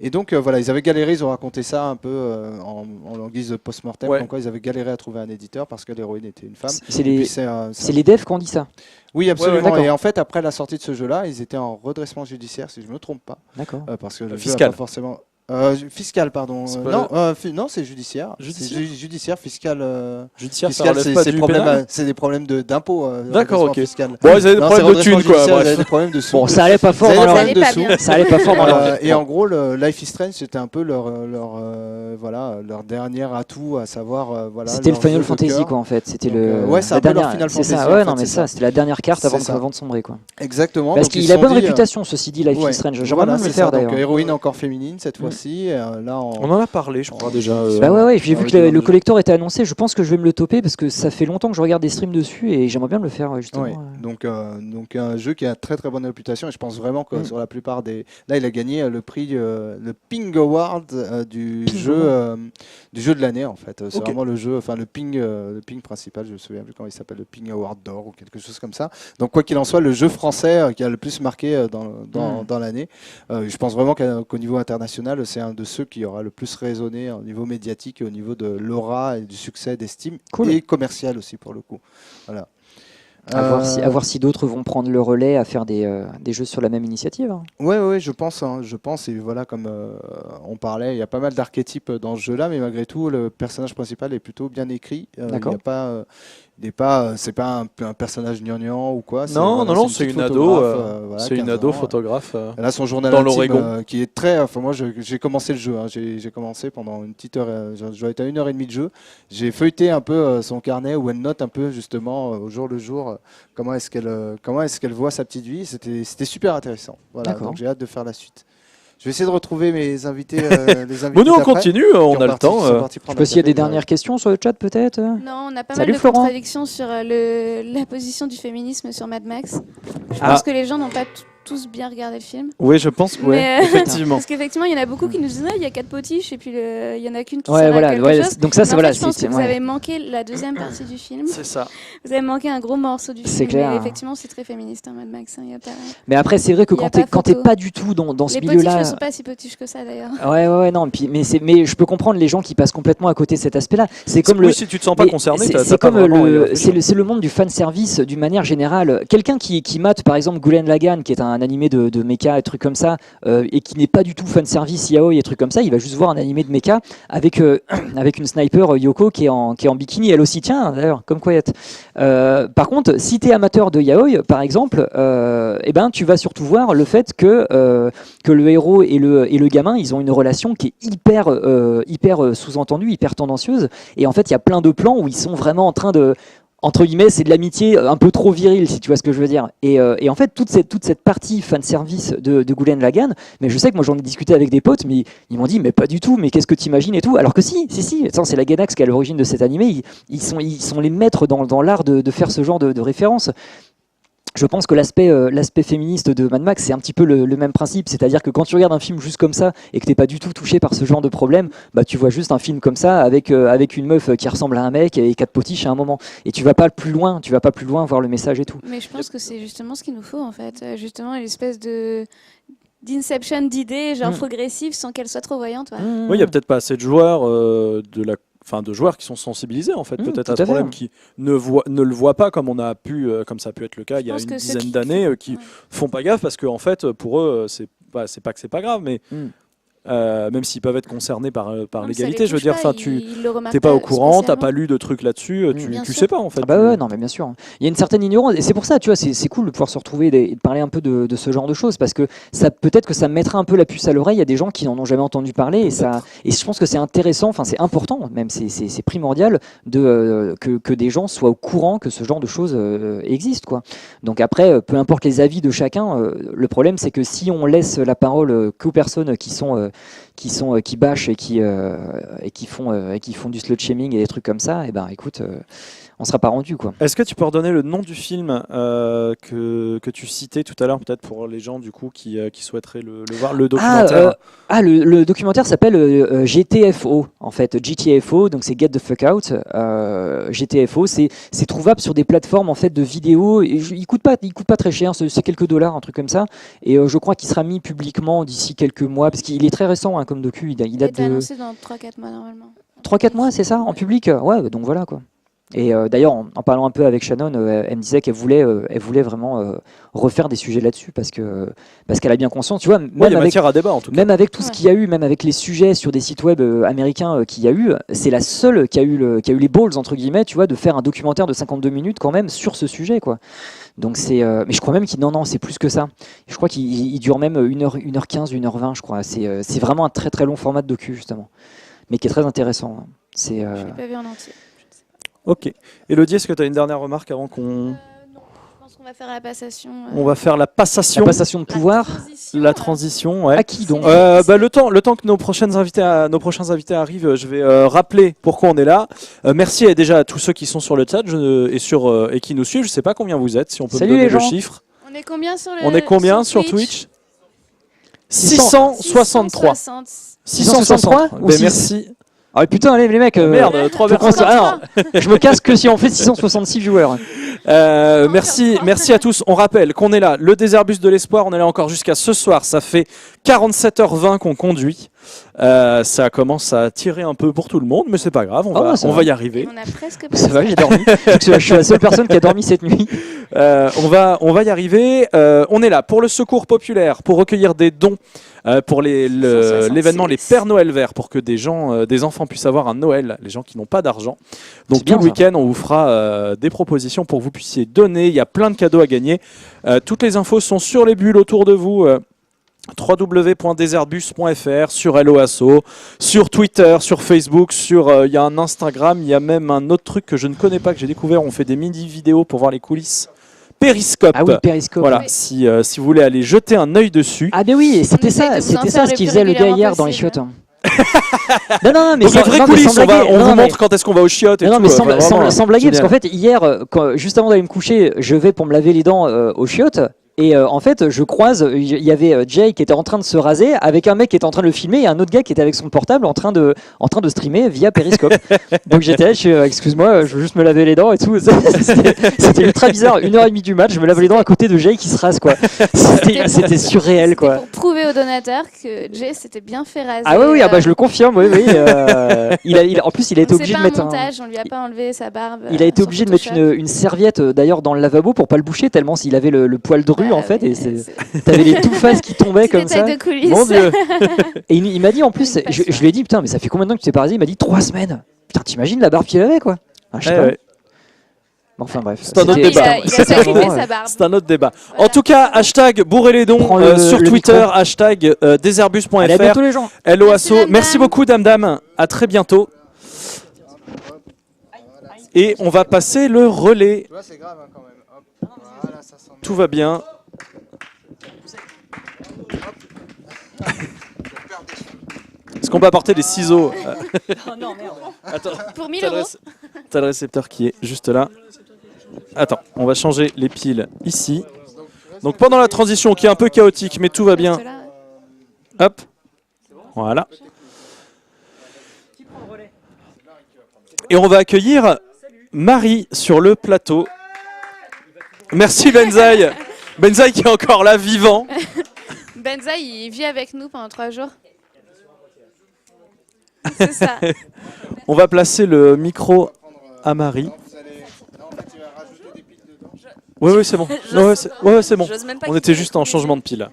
Et donc voilà, ils avaient galéré, ils ont raconté ça un peu en guise de post-mortem, Ouais. comme quoi ils avaient galéré à trouver un éditeur parce que l'héroïne était une femme. C'est Et puis les, c'est c'est les devs qui ont dit ça. Oui, absolument. d'accord. Et en fait, après la sortie de ce jeu-là, ils étaient en redressement judiciaire, si je ne me trompe pas. D'accord. Parce que le jeu Fiscal. a pas forcément. Fiscal, pardon. C'est pas Non, c'est judiciaire. Judiciaire C'est judiciaire, fiscal. Judiciaire, ça Fiscal, relève pas c'est du des problèmes, pénal. c'est des problèmes d'impôts. D'accord, redressement ok. fiscal. Bon, ils avaient des Non, problèmes c'est de thunes, quoi. redressement judiciaire, ils Bref. avaient des problèmes de sous. Bon, ça allait pas fort Ils dans avaient leur des Ça allait problèmes pas de bien. sous. Ça allait pas fort dans leur Et en gros, le Life is Strange, c'était un peu leur dernier atout, à savoir voilà. C'était le leur jeu Final de Fantasy cœur. quoi en fait, c'était Donc, le ouais, c'est la un peu leur dernière, Final c'est ça. Fantasy, Ouais, en non fait, mais c'est ça, ça. c'était la dernière carte avant C'est ça. de sombrer quoi. Exactement. Parce donc ils qu'il a se sont bonne dit, réputation ceci dit Life ouais. is Strange. J'aimerais Voilà, bien le c'est faire ça. Donc d'ailleurs. héroïne encore féminine cette fois-ci. Là, On en a parlé, je crois, déjà. Bah ouais, j'ai vu oui, que le déjà. collector était annoncé. Je pense que je vais me le toper parce que ça fait longtemps que je regarde des streams dessus et j'aimerais bien me le faire ouais, justement. Ouais. Donc un jeu qui a très très bonne réputation et je pense vraiment que sur la plupart des là il a gagné le prix le Ping Award du jeu de l'année en fait. C'est Ok. vraiment le jeu, enfin le Ping principal, je me souviens plus comment il s'appelle, le Ping Award d'or ou quelque chose comme ça. Donc quoi qu'il en soit, le jeu français qui a le plus marqué dans l'année. Je pense vraiment qu'au niveau international, c'est un de ceux qui aura le plus résonné au niveau médiatique et au niveau de l'aura et du succès d'estime Cool. et commercial aussi pour le coup. Voilà. À voir si d'autres vont prendre le relais à faire des jeux sur la même initiative. hein. Ouais, je pense, et voilà, comme on parlait, il y a pas mal d'archétypes dans ce jeu-là, mais malgré tout, le personnage principal est plutôt bien écrit. D'accord. C'est pas un personnage gnangnan ou quoi. Non, c'est petite une ado. photographe, voilà, C'est une 15 ado ans. photographe. Elle a son journal Dans intime l'Oregon. qui est très. Enfin, moi, j'ai commencé le jeu. Hein. J'ai commencé pendant une petite heure. Je dois être à 1h30 de jeu. J'ai feuilleté un peu son carnet où elle note un peu justement au jour le jour comment est-ce qu'elle voit sa petite vie. C'était super intéressant. Voilà. D'accord. Donc j'ai hâte de faire la suite. Je vais essayer de retrouver mes invités. Les invités Bon, nous, on d'après, continue, qui on a le parti- temps. qui sont partis Je prendre sais pas un s'il y a des café, dernières questions sur le chat peut-être. Non, on a pas Salut, mal de Florent. contradictions sur la position du féminisme sur Mad Max. Je Ah. pense que les gens n'ont pas tous bien regardé le film. Oui, je pense que Mais, effectivement. Parce qu'effectivement, il y en a beaucoup qui nous disent il y a 4 potiches et puis il y en a qu'une qui Ouais, sert à voilà. quelque Ouais, chose. donc ça, Mais c'est en voilà. fait, je pense que vous ouais. avez manqué la deuxième partie du film. C'est ça. Vous avez manqué un gros morceau du film. C'est clair. Mais effectivement, c'est très féministe, hein, Mad Max. Il y a pas... Mais après, c'est vrai que Il y a quand pas t'es photo. pas du tout dans ce Les potiches milieu-là. ne sont pas si potiches que ça d'ailleurs. Ouais, non. Mais je peux comprendre les gens qui passent complètement à côté de cet aspect-là. C'est comme Oui, si tu te sens pas mais concerné, c'est- t'as c'est pas comme vraiment regardé le film. c'est le monde du fan service d'une manière générale. Quelqu'un qui mate par exemple Gurren Lagann, qui est un un animé de mecha et trucs comme ça, et qui n'est pas du tout fan service yaoi et trucs comme ça, il va juste voir un animé de mecha avec avec une sniper Yoko qui est en bikini, elle aussi, tiens d'ailleurs, comme Quiet. Par contre, si tu es amateur de yaoi, par exemple, eh ben tu vas surtout voir le fait que le héros et le gamin, ils ont une relation qui est hyper sous-entendue, hyper tendancieuse, et en fait il y a plein de plans où ils sont vraiment en train de, entre guillemets, c'est de l'amitié un peu trop virile, si tu vois ce que je veux dire. Et en fait, toute cette partie fan service de Gurren Lagann, mais je sais que moi j'en ai discuté avec des potes, mais ils m'ont dit mais pas du tout, mais qu'est-ce que t'imagines et tout. Alors que si, attends, c'est la Gainax qui est à l'origine de cet animé. Ils sont les maîtres dans l'art de faire ce genre de références. Je pense que l'aspect féministe de Mad Max, c'est un petit peu le même principe. C'est-à-dire que quand tu regardes un film juste comme ça et que t'es pas du tout touché par ce genre de problème, bah tu vois juste un film comme ça avec une meuf qui ressemble à un mec et 4 potiches à un moment. Et tu vas pas plus loin voir le message et tout. Mais je pense que c'est justement ce qu'il nous faut en fait. Justement, une espèce d'inception d'idées, genre progressives, sans qu'elles soient trop voyantes. Ouais. Oui, il y a peut-être pas assez de joueurs de joueurs qui sont sensibilisés en fait peut-être à ce problème, qui ne le voient pas comme ça a pu être le cas il y a une dizaine d'années, qui font pas gaffe parce que en fait pour eux c'est pas que c'est pas grave, mais même s'ils peuvent être concernés par l'égalité, je veux dire, tu t'es pas au courant, t'as pas lu de trucs là-dessus, tu sais pas en fait. Ah bah ouais, non mais bien sûr. Il y a une certaine ignorance et c'est pour ça, tu vois, c'est cool de pouvoir se retrouver et de parler un peu de ce genre de choses, parce que ça peut-être que ça mettra un peu la puce à l'oreille. Il y a des gens qui n'en ont jamais entendu parler et je pense que c'est intéressant, enfin c'est important, même c'est primordial que des gens soient au courant que ce genre de choses existe, quoi. Donc après, peu importe les avis de chacun, le problème c'est que si on laisse la parole qu'aux personnes qui bâchent et qui font du slut shaming et des trucs comme ça, et ben écoute, on sera pas rendu, quoi. Est-ce que tu peux redonner le nom du film que tu citais tout à l'heure, peut-être pour les gens du coup qui souhaiteraient le voir, le documentaire? Le documentaire s'appelle GTFO en fait, GTFO, donc c'est Get the Fuck Out. GTFO, c'est trouvable sur des plateformes en fait de vidéos. Il coûte pas très cher, c'est quelques dollars, un truc comme ça. Et je crois qu'il sera mis publiquement d'ici quelques mois, parce qu'il est très récent, hein, comme docu. Il date de annoncé dans 3-4 mois normalement. 3-4 mois, c'est ça, en public. Ouais, donc voilà, quoi. Et d'ailleurs, en parlant un peu avec Shannon, elle me disait qu'elle voulait vraiment refaire des sujets là-dessus, parce qu'elle a bien conscience, tu vois, il y a matière à débat en tout cas. Même avec tout ce qu'il y a eu, même avec les sujets sur des sites web américains qu'il y a eu, c'est la seule qui a eu les balls entre guillemets, tu vois, de faire un documentaire de 52 minutes quand même sur ce sujet, quoi. Donc c'est, mais je crois même non, c'est plus que ça. Je crois qu'il dure même 1h15, 1h20, je crois. C'est vraiment un très très long format de docu justement, mais qui est très intéressant. Je l'ai pas vu en entier. Ok. Elodie, est-ce que tu as une dernière remarque avant qu'on... Non, je pense qu'on va faire la passation. On va faire la passation. La passation de pouvoir. La transition, ouais. À qui donc? Le temps que nos prochains invités arrivent, je vais rappeler pourquoi on est là. Merci déjà à tous ceux qui sont sur le chat et qui nous suivent. Je sais pas combien vous êtes, si on peut me donner le chiffre. On est combien sur Twitch 663. 663 Merci. Ah putain, allez les mecs, merde, 3 personnes. Alors, je me casse que si on fait 666 joueurs. Merci à tous. On rappelle qu'on est là, le Déserbus de l'espoir. On est là encore jusqu'à ce soir. Ça fait 47h20 qu'on conduit. Ça commence à tirer un peu pour tout le monde, mais c'est pas grave. On va y arriver. On a presque. Ça va, j'ai dormi. Je suis la seule personne qui a dormi cette nuit. On va y arriver. On est là pour le secours populaire, pour recueillir des dons. Pour l'événement Les Pères Noël Verts, pour que des enfants puissent avoir un Noël, les gens qui n'ont pas d'argent. Donc tout le week-end, on vous fera des propositions pour que vous puissiez donner. Il y a plein de cadeaux à gagner. Toutes les infos sont sur les bulles autour de vous. www.deserbus.fr, sur Helloasso, sur Twitter, sur Facebook, il y a un Instagram, il y a même un autre truc que je ne connais pas, que j'ai découvert. On fait des mini-vidéos pour voir les coulisses. Periscope. Ah oui, Periscope. Voilà, oui. Si vous voulez aller jeter un œil dessus. Ah ben oui, c'était ça ce qu'il faisait le gars hier dans les chiottes. non, mais donc les vraies coulisses, on vous montre quand est-ce qu'on va aux chiottes. Non, mais sans blaguer, parce qu'en fait hier, juste avant d'aller me coucher, je vais pour me laver les dents aux chiottes. Et en fait, je croise, il y avait Jay qui était en train de se raser avec un mec qui était en train de le filmer et un autre gars qui était avec son portable en train de streamer via Periscope. Donc j'étais là, excuse-moi, je veux juste me laver les dents et tout. C'était ultra bizarre. 1h30 du match, je me lave les dents à côté de Jay qui se rase, quoi. C'était surréel, quoi. Pour prouver aux donateurs que Jay s'était bien fait raser. Ah oui, je le confirme, oui. En plus, il a été obligé de mettre un montage, on lui a pas enlevé sa barbe. Il a été obligé de mettre une serviette d'ailleurs dans le lavabo pour pas le boucher tellement s'il avait le poil dru. vue en fait, et t'avais les tout faces qui tombaient comme ça. De coulisses. Mon Dieu. Et il m'a dit en plus, je lui ai dit putain, mais ça fait combien de temps que tu t'es paralysé? Il m'a dit 3 semaines. Putain, t'imagines la barbe qu'il avait quoi. Je sais pas. Ouais. Bon, enfin bref. C'est un autre débat. C'est un autre débat. Voilà. En tout cas, hashtag bourrez les dons sur Twitter, hashtag deserbus.fr. LOASO. Merci beaucoup, Dame. À très bientôt. Et on va passer le relais. Tu vois, c'est grave quand même. Hop. Voilà, ça sent tout va bien. Est-ce qu'on peut apporter des ciseaux? Oh non, merde. Attends, pour 1000 €. T'as le récepteur qui est juste là. Attends, on va changer les piles ici. Donc pendant la transition qui est un peu chaotique, mais tout va bien. Hop. Voilà. Et on va accueillir Marie sur le plateau. Merci Benzaï. Benzaï qui est encore là, vivant. Benzaï, il vit avec nous pendant 3 jours. C'est ça. On va placer le micro à Marie. Oui, c'est bon. Ouais, c'est bon. On était juste en changement de pile.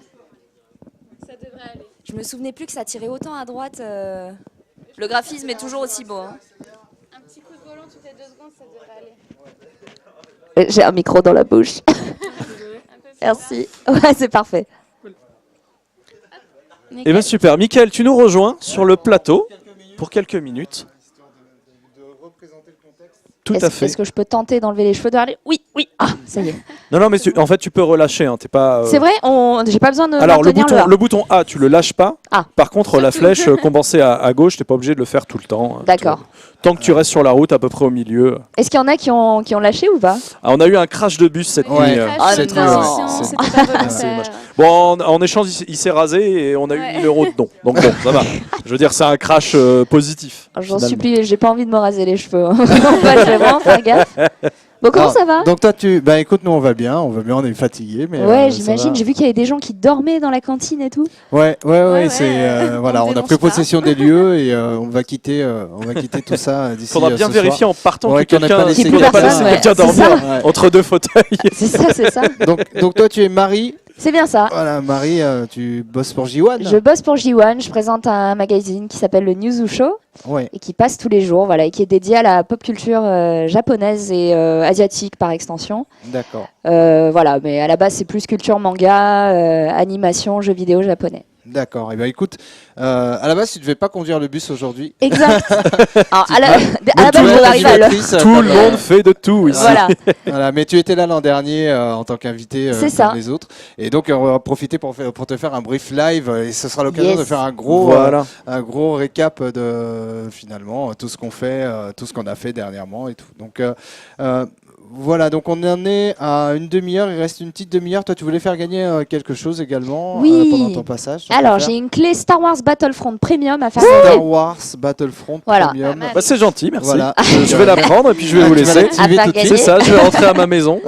Ça devrait aller. Je me souvenais plus que ça tirait autant à droite. Le graphisme est toujours aussi beau. Hein. Un petit coup de volant toutes les 2 secondes, ça devrait aller. J'ai un micro dans la bouche. Merci. Ouais, c'est parfait. Eh bien super. Mickaël, tu nous rejoins sur le plateau pour quelques minutes. Tout à fait. Est-ce que je peux tenter d'enlever les cheveux de Harley? Oui. Ah, ça y est. Non, mais en fait, tu peux relâcher. Hein, t'es pas. C'est vrai, j'ai pas besoin de. Alors le bouton A, tu le lâches pas. Ah. Par contre, la flèche compensée à gauche, t'es pas obligé de le faire tout le temps. D'accord. Tant que tu restes sur la route, à peu près au milieu. Est-ce qu'il y en a qui ont lâché ou pas? On a eu un crash de bus cette nuit. C'était pas volontaire. Bon, en échange, il s'est rasé et on a eu 1000 € de don. Donc bon, ça va. Je veux dire, c'est un crash positif. J'en supplie, j'ai pas envie de me raser les cheveux. Je vais vraiment faire gaffe. Bon, comment ça va? Donc toi, écoute, nous on va bien, on est fatigués. Mais ouais, j'imagine, j'ai vu qu'il y avait des gens qui dormaient dans la cantine et tout. Ouais, c'est voilà, on a pris possession des lieux et on va quitter tout ça d'ici. Faudra bien vérifier en partant que quelqu'un n'a pas laissé quelqu'un dormir entre deux fauteuils. C'est ça. Donc toi, tu es Marie. C'est bien ça. Voilà, Marie, tu bosses pour J1. Je bosse pour J1, je présente un magazine qui s'appelle le Newzoo Show et qui passe tous les jours, voilà, et qui est dédié à la pop culture japonaise et asiatique par extension. D'accord. Voilà, mais à la base c'est plus culture manga, animation, jeux vidéo japonais. D'accord. Et ben écoute, à la base tu devais pas conduire le bus aujourd'hui. Exact. Alors, à la base je arrive à l'heure. Tout le monde fait de tout ici. Voilà, mais tu étais là l'an dernier en tant qu'invité comme les autres. Et donc on va profiter pour te faire un brief live et ce sera l'occasion de faire un gros récap de finalement tout ce qu'on fait, tout ce qu'on a fait dernièrement et tout. Donc voilà, donc on en est à une demi-heure, il reste une petite demi-heure. Toi, tu voulais faire gagner quelque chose également pendant ton passage. Alors, j'ai une clé Star Wars Battlefront Premium à faire. Star Wars Battlefront Premium. Bah, c'est gentil, merci. Voilà. Je vais la prendre et puis je vais vous laisser. C'est ça, je vais rentrer à ma maison.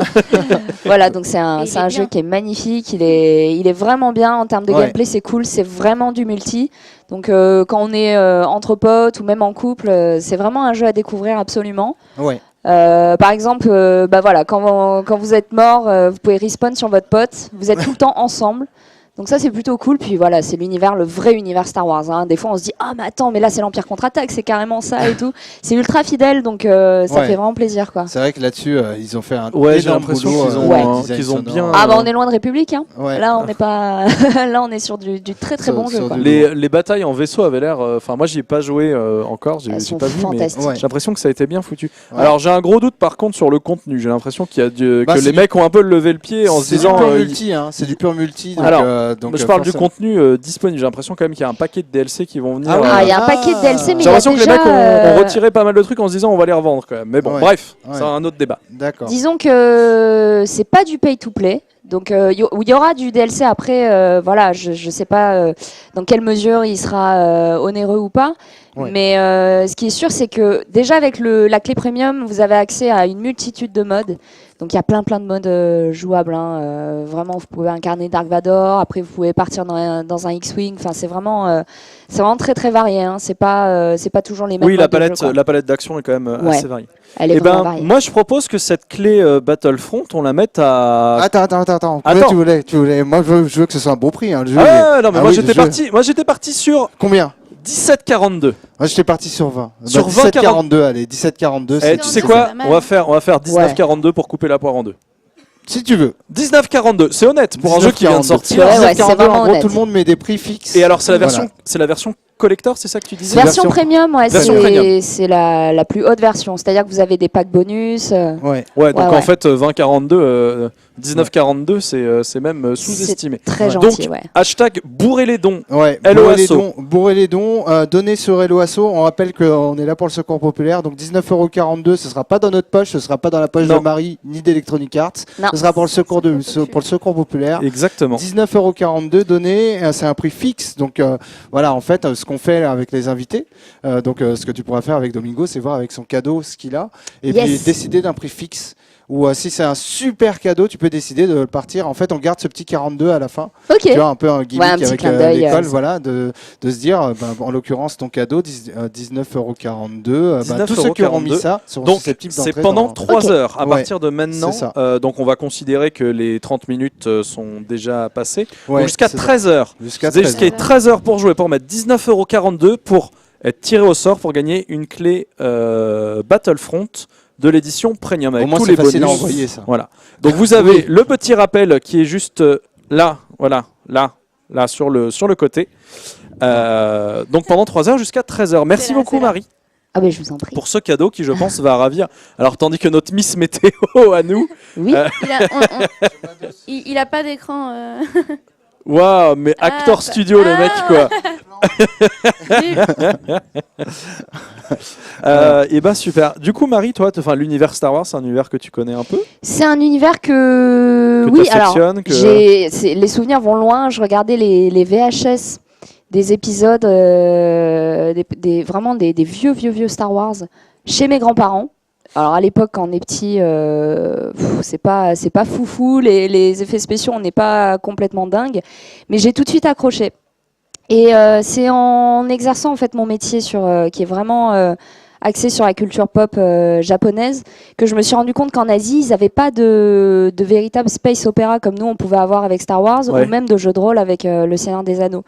Voilà, donc c'est un jeu qui est magnifique, il est vraiment bien en termes de gameplay, c'est cool, c'est vraiment du multi. Donc quand on est entre potes ou même en couple, c'est vraiment un jeu à découvrir absolument. Ouais. Par exemple, voilà, quand vous êtes mort, vous pouvez respawn sur votre pote, vous êtes tout le temps ensemble. Donc ça c'est plutôt cool, puis voilà, c'est le vrai univers Star Wars. Hein. Des fois on se dit ah mais attends, mais là c'est l'Empire contre-attaque, c'est carrément ça et tout. C'est ultra fidèle, donc ça fait vraiment plaisir quoi. C'est vrai que là-dessus ils ont fait un j'ai l'impression qu'ils ont bien. Ah bah on est loin de République, hein. Ouais. Là on n'est pas, là on est sur du très très bon jeu. Quoi. Les batailles en vaisseau avaient l'air. Enfin moi j'y ai pas joué encore, j'ai pas vu, mais j'ai l'impression que ça a été bien foutu. Ouais. Alors j'ai un gros doute par contre sur le contenu. J'ai l'impression qu'il y a que les mecs ont un peu levé le pied en se disant. C'est du pur multi. Donc je parle du contenu disponible. J'ai l'impression quand même qu'il y a un paquet de DLC qui vont venir. Il y a un paquet de DLC, mais j'ai l'impression que les mecs ont retiré pas mal de trucs en se disant on va les revendre quand même. Mais bon, bref, c'est un autre débat. D'accord. Disons que c'est pas du pay to play. Donc il y aura du DLC après. Voilà, je sais pas dans quelle mesure il sera onéreux ou pas. Ouais. Mais ce qui est sûr, c'est que déjà avec la clé premium, vous avez accès à une multitude de modes. Donc il y a plein de modes jouables. Vraiment, vous pouvez incarner Dark Vador. Après, vous pouvez partir dans un X-Wing. Enfin, c'est vraiment très très varié. C'est pas toujours les mêmes Oui, modes la palette d'action est quand même assez variée. Elle est vraiment variée. Moi, je propose que cette clé Battlefront, on la mette à... Attends. Combien tu voulais. Moi, je veux que ce soit un beau prix. Hein, le jeu, non, mais moi, j'étais parti sur... Combien? 17,42. Moi, j'étais parti sur 20. Sur 17,42, allez, 17,42. Tu sais quoi? On va faire 19,42 pour couper la poire en deux. Si tu veux. 19,42, c'est honnête pour un jeu qui vient de sortir. 19,42, en gros, tout le monde met des prix fixes. Et alors, c'est la version collector, c'est ça que tu disais? Version premium, c'est la plus haute version. C'est-à-dire que vous avez des packs bonus. Donc en fait, 20,42, 19,42, c'est même sous-estimé. Très gentil, donc, hashtag bourrez les dons. Bourrez les dons, donnez sur Hello Asso. On rappelle qu'on est là pour le secours populaire. Donc 19,42 €, ce ne sera pas dans notre poche, ce ne sera pas dans la poche de Marie ni d'Electronic Arts. Ce sera pour le secours populaire. Exactement. 19,42 €, donnez, c'est un prix fixe. Donc voilà, en fait, ce qu'on fait avec les invités. Ce que tu pourras faire avec Domingo, c'est voir avec son cadeau ce qu'il a et puis décider d'un prix fixe. Ou si c'est un super cadeau, tu peux décider de partir. En fait, on garde ce petit 42 à la fin. Tu vois, un peu un gimmick avec l'école, de se dire, en l'occurrence, ton cadeau, 19,42 €. Tous ceux qui auront mis ça seront susceptibles d'entrer. C'est pendant 3 heures à partir de maintenant. Donc, on va considérer que les 30 minutes sont déjà passées. Jusqu'à 13 heures. Jusqu'à 13 heures pour jouer, pour mettre 19,42 € pour être tiré au sort pour gagner une clé Battlefront de l'édition premium avec tous les bonus. À envoyer, ça. Voilà. Donc vous avez le petit rappel qui est juste là sur le côté. Donc pendant 3 heures jusqu'à 13 heures. Merci beaucoup Marie. Ah ben je vous en prie. Pour ce cadeau qui je pense va ravir. Alors tandis que notre Miss Météo à nous. Oui. Il a pas d'écran. Waouh, mais Actor Studio le mec quoi. Et bah super. Du coup Marie, toi, l'univers Star Wars, c'est un univers que tu connais un peu? C'est un univers que oui, alors les souvenirs vont loin. Je regardais les VHS des épisodes, vraiment des vieux Star Wars chez mes grands-parents. Alors à l'époque, quand on est petit, c'est pas foufou, les effets spéciaux, on n'est pas complètement dingue, mais j'ai tout de suite accroché. Et c'est en exerçant en fait mon métier qui est vraiment axé sur la culture pop japonaise que je me suis rendu compte qu'en Asie, ils n'avaient pas de véritable space opéra comme nous on pouvait avoir avec Star Wars ou même de jeux de rôle avec Le Seigneur des Anneaux.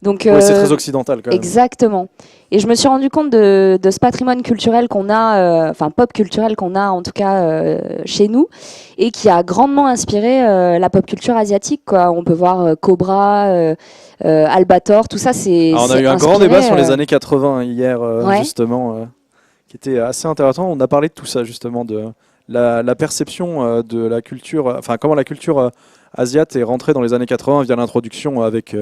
Donc, c'est très occidental quand même. Exactement. Et je me suis rendu compte de ce patrimoine culturel qu'on a, pop culturel qu'on a en tout cas chez nous, et qui a grandement inspiré la pop culture asiatique, quoi. On peut voir Cobra, Albator, tout ça, c'est. On a eu un grand débat sur les années 80 hier, justement, qui était assez intéressant. On a parlé de tout ça justement, de la perception de la culture, comment la culture asiate est rentrée dans les années 80 via l'introduction avec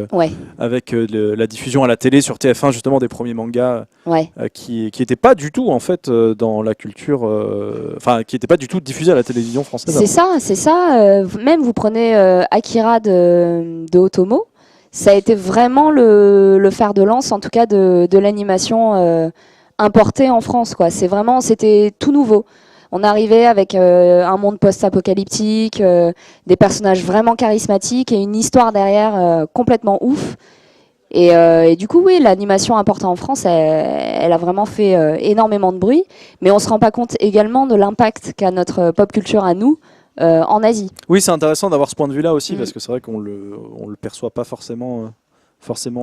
la diffusion à la télé sur TF1 justement des premiers mangas qui n'étaient pas du tout en fait dans la culture, qui n'étaient pas du tout diffusés à la télévision française. C'est ça. Même vous prenez Akira de Otomo, ça a été vraiment le fer de lance en tout cas de l'animation importée en France, quoi. C'était tout nouveau. On arrivait avec un monde post-apocalyptique, des personnages vraiment charismatiques et une histoire derrière complètement ouf. Et du coup, oui, l'animation importée en France, elle a vraiment fait énormément de bruit. Mais on ne se rend pas compte également de l'impact qu'a notre pop culture à nous en Asie. Oui, c'est intéressant d'avoir ce point de vue-là aussi, parce que c'est vrai qu'on le perçoit pas forcément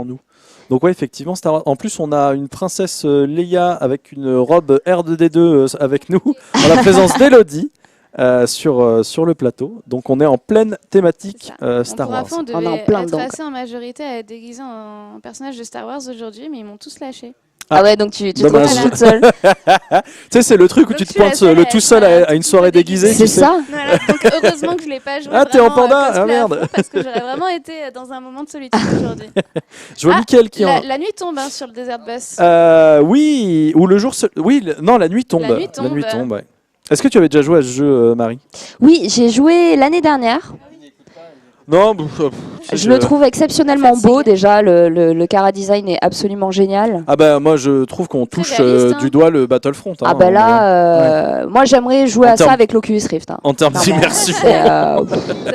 nous. Donc ouais, effectivement, en plus on a une princesse Leia avec une robe R2D2 avec nous, en la présence d'Elodie sur le plateau. Donc on est en pleine thématique Star Wars. On est en plein dedans. Assez en majorité à être déguisé en personnage de Star Wars aujourd'hui, mais ils m'ont tous lâché. Ah ouais, donc tu te retrouves toute seule. Tu sais, c'est le truc où tu te pointes le tout seul à une soirée déguisée. C'est ça. Voilà, donc heureusement que je l'ai pas joué. Ah, t'es en panda. Ah merde. Parce que j'aurais vraiment été dans un moment de solitude aujourd'hui. Je vois Mickaël qui la nuit tombe sur le Desert Bus. Oui, ou le jour. Oui, non, la nuit tombe. La nuit tombe. Ouais. Est-ce que tu avais déjà joué à ce jeu, Marie? Oui, j'ai joué l'année dernière. Non, je le trouve exceptionnellement beau déjà, le Cara Design est absolument génial. Ah bah moi je trouve qu'on touche du doigt le Battlefront. Ah bah là, moi j'aimerais jouer à ça avec l'Oculus Rift. En termes d'immersion. Ça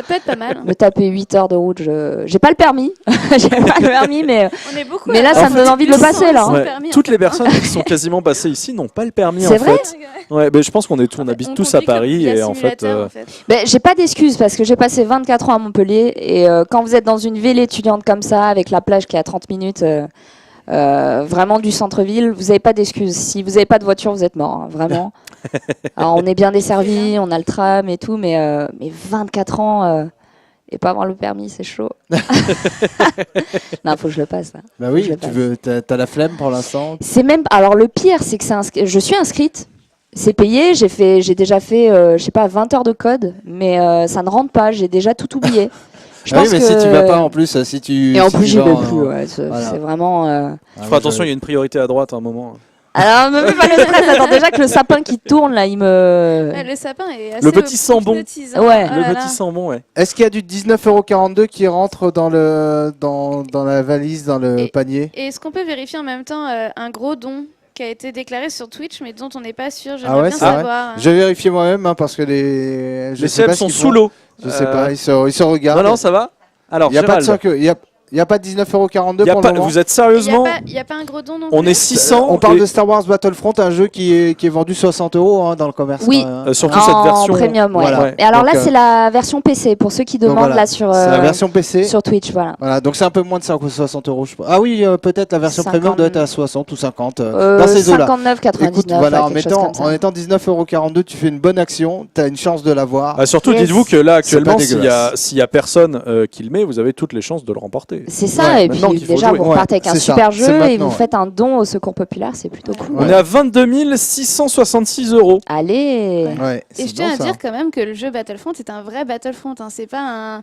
peut être pas mal. Me taper 8 heures de route, j'ai pas le permis. J'ai pas le permis, mais, on est beaucoup mais là ça me donne envie de le passer là. Toutes les personnes qui sont quasiment passées ici n'ont pas le permis en fait. C'est vrai. Ouais, bah, je pense qu'on habite tous à Paris et en fait. Ben, j'ai pas d'excuses parce que j'ai passé 24 ans à Montpellier et quand vous êtes dans une ville étudiante comme ça avec la plage qui est à 30 minutes vraiment du centre-ville, vous n'avez pas d'excuses. Si vous n'avez pas de voiture, vous êtes mort, hein, vraiment. Alors on est bien desservi, on a le tram et tout, mais 24 ans et pas avoir le permis, c'est chaud. Non, faut que je le passe. Là. Bah oui, t'as la flemme pour l'instant. C'est même. Alors le pire, c'est que je suis inscrite. C'est payé, j'ai déjà fait, je sais pas, 20 heures de code, mais ça ne rentre pas, j'ai déjà tout oublié. Oui, mais si tu vas pas en plus, si tu. Et en plus, j'y vais plus, ouais, c'est vraiment. Fais attention, il y a une priorité à droite à un moment. Alors, me mets pas le stress, attends, déjà que le sapin qui tourne, là, il me. Le sapin est assez. Le petit sambon. Ouais, le petit sambon, ouais. Est-ce qu'il y a du 19,42 € qui rentre dans la valise, dans le panier? Et est-ce qu'on peut vérifier en même temps un gros don qui a été déclaré sur Twitch, mais dont on n'est pas sûr. J'aimerais bien savoir. Je vais vérifier moi-même parce que les CEP sont sous l'eau. Je sais pas, ils se regardent. Non, ça va. Alors, il n'y a pas de 19,42 € pour le moment. Vous êtes sérieusement? Il n'y a pas un gros don non On plus. est 600. On parle de Star Wars Battlefront, un jeu qui est vendu 60 € dans le commerce. Oui, surtout cette version premium. Ouais. Voilà. Et alors donc, là, c'est la version PC pour ceux qui demandent là sur. C'est la version PC sur Twitch, voilà. Voilà, donc c'est un peu moins de 60 €. Je pense. Ah oui, peut-être la version premium doit être à 60 ou 50. Dans ces eaux-là. 59,99. Écoute, voilà, en étant 19,42 €, tu fais une bonne action, tu as une chance de l'avoir. Surtout, dites-vous que là, actuellement, s'il y a personne qui le met, vous avez toutes les chances de le remporter. C'est ça, et puis déjà, vous repartez avec un super jeu et vous faites un don au Secours Populaire, c'est plutôt cool. On est à 22 666 €. Allez. Et je tiens à dire quand même que le jeu Battlefront est un vrai Battlefront. C'est pas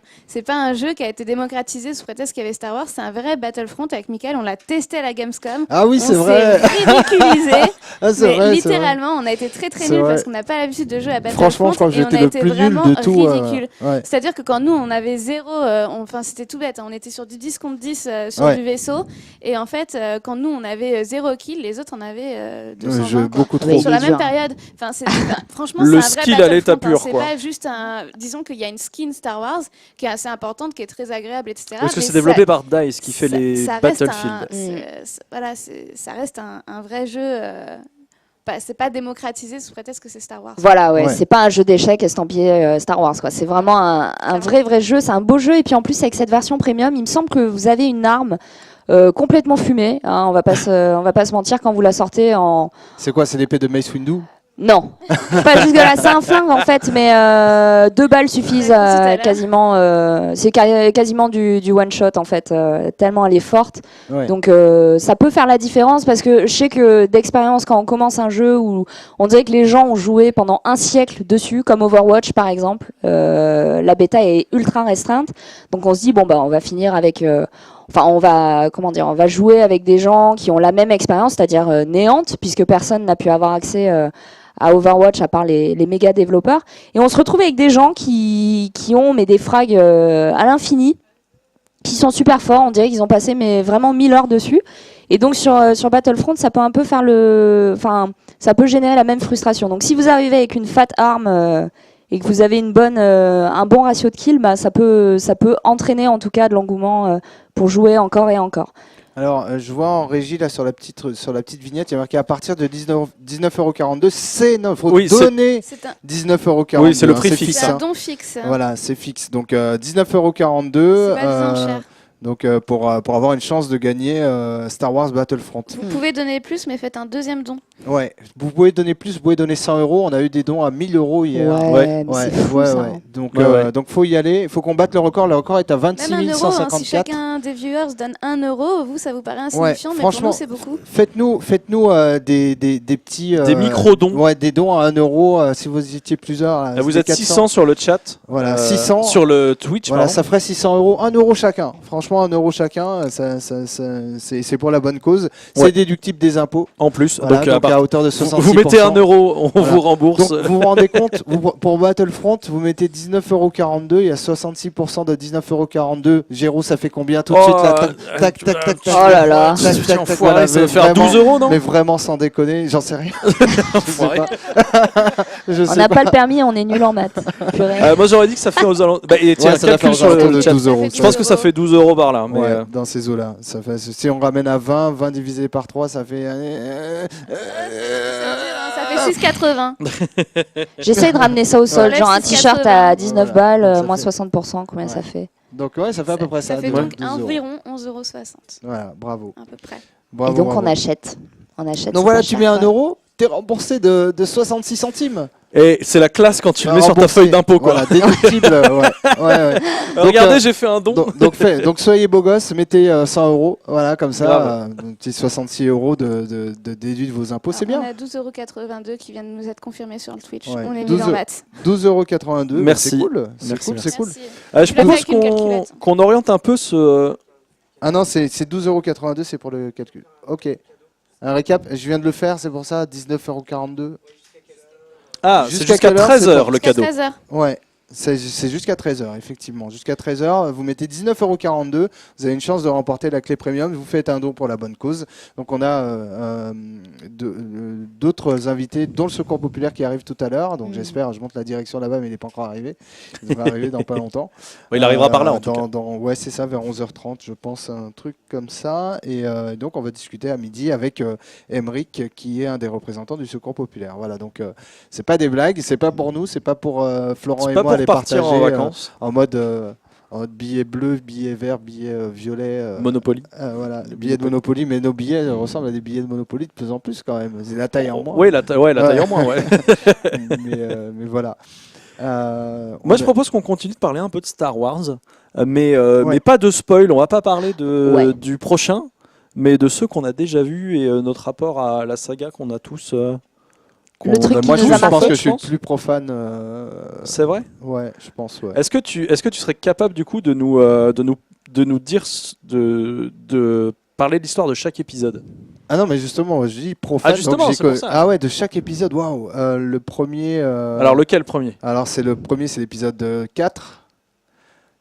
un jeu qui a été démocratisé sous prétexte qu'il y avait Star Wars. C'est un vrai Battlefront. Avec Mickaël, on l'a testé à la Gamescom. Ah oui, c'est vrai. On s'est ridiculisé. Vrai, littéralement, on a été très nuls parce qu'on n'a pas l'habitude de jouer à Battlefront. Franchement, je crois que j'étais le plus nul de tout. Ridicule. C'est-à-dire que quand nous, on avait 0, c'était tout bête. On était sur du 10 contre 10 sur du vaisseau. Et en fait, quand nous, on avait 0 kill, les autres en avaient 220. Beaucoup trop. Sur la même période. Franchement, le c'est un vrai skill à l'état pur. C'est pas juste disons qu'il y a une skin Star Wars qui est assez importante, qui est très agréable, etc. Parce que c'est développé par DICE qui fait les Battlefield. Ça reste un vrai jeu. C'est pas démocratisé sous prétexte que c'est Star Wars. Voilà, c'est pas un jeu d'échecs estampillé Star Wars, quoi. C'est vraiment un vrai jeu, c'est un beau jeu. Et puis en plus, avec cette version premium, il me semble que vous avez une arme complètement fumée. Hein, on va pas se mentir quand vous la sortez en. C'est quoi, c'est l'épée de Mace Windu? Non, pas jusque là. C'est un flingue en fait, mais 2 balles suffisent quasiment. C'est quasiment du one shot en fait, tellement elle est forte. Donc ça peut faire la différence parce que je sais que d'expérience quand on commence un jeu où on dirait que les gens ont joué pendant un siècle dessus, comme Overwatch par exemple, la bêta est ultra restreinte, donc on se dit on va finir avec. On va jouer avec des gens qui ont la même expérience, c'est-à-dire néante, puisque personne n'a pu avoir accès à Overwatch à part les méga développeurs. Et on se retrouve avec des gens qui ont des frags à l'infini, qui sont super forts. On dirait qu'ils ont passé vraiment 1000 heures dessus. Et donc sur Battlefront, ça peut un peu ça peut générer la même frustration. Donc si vous arrivez avec une fat arme et que vous avez un bon ratio de kills, ça peut entraîner en tout cas de l'engouement pour jouer encore et encore. Alors, je vois en régie là sur la petite vignette, il y a marqué à partir de 19,42 €, c'est donner 19,42 €. Oui, c'est le prix fixe. C'est un don fixe. Voilà, c'est fixe. Donc 19,42 €. C'est pas cher. Donc pour avoir une chance de gagner Star Wars Battlefront. Vous pouvez donner plus, mais faites un deuxième don. Ouais, vous pouvez donner plus, vous pouvez donner 100 €. On a eu des dons à 1000 € hier. Ouais. Donc faut y aller. Il faut qu'on batte le record. Le record est à 26 154. Si chacun des viewers donne 1 €, ça vous paraît insignifiant, mais pour nous c'est beaucoup. Faites-nous des petits des micro-dons. Ouais, des dons à 1 € si vous étiez plusieurs. Là, vous êtes 600 sur le chat. Voilà, 600 sur le Twitch. Voilà, ça ferait 600 €, 1 € chacun. Franchement. franchement 1 euro chacun, c'est pour la bonne cause. C'est Ouais. déductible des impôts. En plus, Voilà, donc, à hauteur de 66%. vous mettez 1 euro, on vous rembourse. Donc, vous vous rendez compte, pour Battlefront, vous mettez 19,42 €, il y a 66% de 19,42 €. Géraud, ça fait combien tout de suite là, tac, tac, tac, tac. Oh là là. Tac, tac, tac, Enfoiré, voilà, ça va mais faire 12 euros, non? Mais vraiment sans déconner, j'en sais rien. Enfoiré. Je On sais n'a pas le permis, on est nul en maths. Purée. Moi j'aurais dit que ça fait aux alentours. Bah, et tiens, Ouais, ça doit calcul faire sur aux alentours le de chat. 12 euros. Je pense que ça fait 12 euros par là. Mais Ouais, dans ces eaux-là. Si on ramène à 20, 20 divisé par 3, ça fait. Ça fait 6,80. J'essaye de ramener ça au sol, Ouais, genre un 6,80. t-shirt à 19 Voilà. balles, Ça moins fait- 60%, combien ça Ouais. fait? Donc, ouais, ça fait à peu près ça. Ça fait donc donc 12 euros. environ 11,60 €. Voilà, bravo. À peu près. Bravo, Et donc bravo. on achète. Donc voilà, tu mets 1 euro, t'es remboursé de 66 centimes. Et c'est la classe quand tu le mets sur ta Remboursé. feuille d'impôt, quoi. Voilà, déductible. ouais. Regardez, Donc, j'ai fait un don. Donc soyez beaux gosses, mettez 100 euros, voilà, comme ça, Grave. petit 66 euros de déduit de vos impôts, c'est bien. On a 12,82 € qui viennent de nous être confirmés sur le Twitch. Ouais. On est 12 nuls en maths. 12,82 €. Merci. C'est cool. C'est Merci, cool, merci. c'est cool. Merci. Je Je le fais propose avec une calculette. qu'on oriente un peu ce. Ah non, c'est 12,82 €, c'est pour le calcul. Ok. Un récap, je viens de le faire, c'est pour ça, 19,42 €. Ah, c'est Jusqu'à jusqu'à quelle heure, 13 c'est h pour- le cadeau. 13 h. Ouais, c'est jusqu'à 13h, effectivement. Jusqu'à 13h, vous mettez 19,42 €, vous avez une chance de remporter la clé premium, vous faites un don pour la bonne cause. Donc on a d'autres invités, dont le Secours Populaire qui arrive tout à l'heure. Donc j'espère, je monte la direction là-bas, mais il n'est pas encore arrivé. Il devrait arriver dans pas longtemps. Il arrivera par là, en tout cas. Ouais, c'est ça, vers 11h30, je pense, un truc comme ça. Et donc on va discuter à midi avec Emeric, qui est un des représentants du Secours Populaire. Voilà, donc c'est pas des blagues, c'est pas pour nous, c'est pas pour Florent C'est et pas moi pour les partir partager en vacances. en mode billet bleu, billet vert, billet violet. Monopoly. Voilà, billets de Monopoly, mais nos billets ressemblent à des billets de Monopoly de plus en plus quand même. C'est la taille en moins. Oui, la taille en moins, ouais. mais voilà. Moi, je propose qu'on continue de parler un peu de Star Wars, mais Ouais. pas de spoil. On va pas parler Ouais. du prochain, mais de ceux qu'on a déjà vus et notre rapport à la saga qu'on a tous. Le truc qui moi, nous je a pense marqué, que je je suis le pense. plus profane. C'est vrai. Ouais, je pense. Ouais. Est-ce que tu serais capable du coup de nous dire de parler de l'histoire de chaque épisode? Ah non, mais justement, je dis profane. Ah, justement, donc c'est pour ça. Ah ouais, de chaque épisode, waouh. Le premier. Alors lequel premier? Alors c'est le premier, c'est l'épisode 4.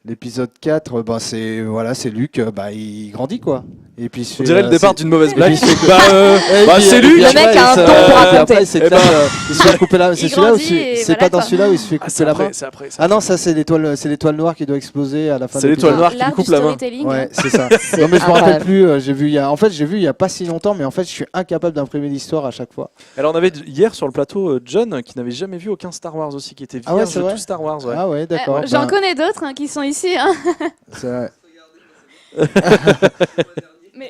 L'épisode 4, c'est Luc, il grandit quoi. Et puis il se On fait, dirait le départ c'est- d'une mauvaise et blague. puis il se fait- C'est lui. Le mec a un don pour et raconter. après, c'est peut-être, il se fait couper la. C'est Il celui-là où grandit et c'est voilà, pas dans quoi. celui-là où il se fait couper C'est la main. après, c'est après. Ah non, ça c'est l'étoile noire qui doit exploser à la fin. C'est de l'étoile l'épisode. noire qui L'art lui coupe du la main. storytelling. Ouais, c'est ça. C'est Non mais je me rappelle incroyable. plus. J'ai vu il y a pas si longtemps, mais en fait je suis incapable d'imprimer l'histoire à chaque fois. Alors on avait hier sur le plateau John qui n'avait jamais vu aucun Star Wars aussi, qui était Ah ouais, vierge c'est de vrai tout Star Wars. Ouais. Ah ouais, d'accord. J'en ben, connais d'autres qui sont ici. hein. c'est vrai. Mais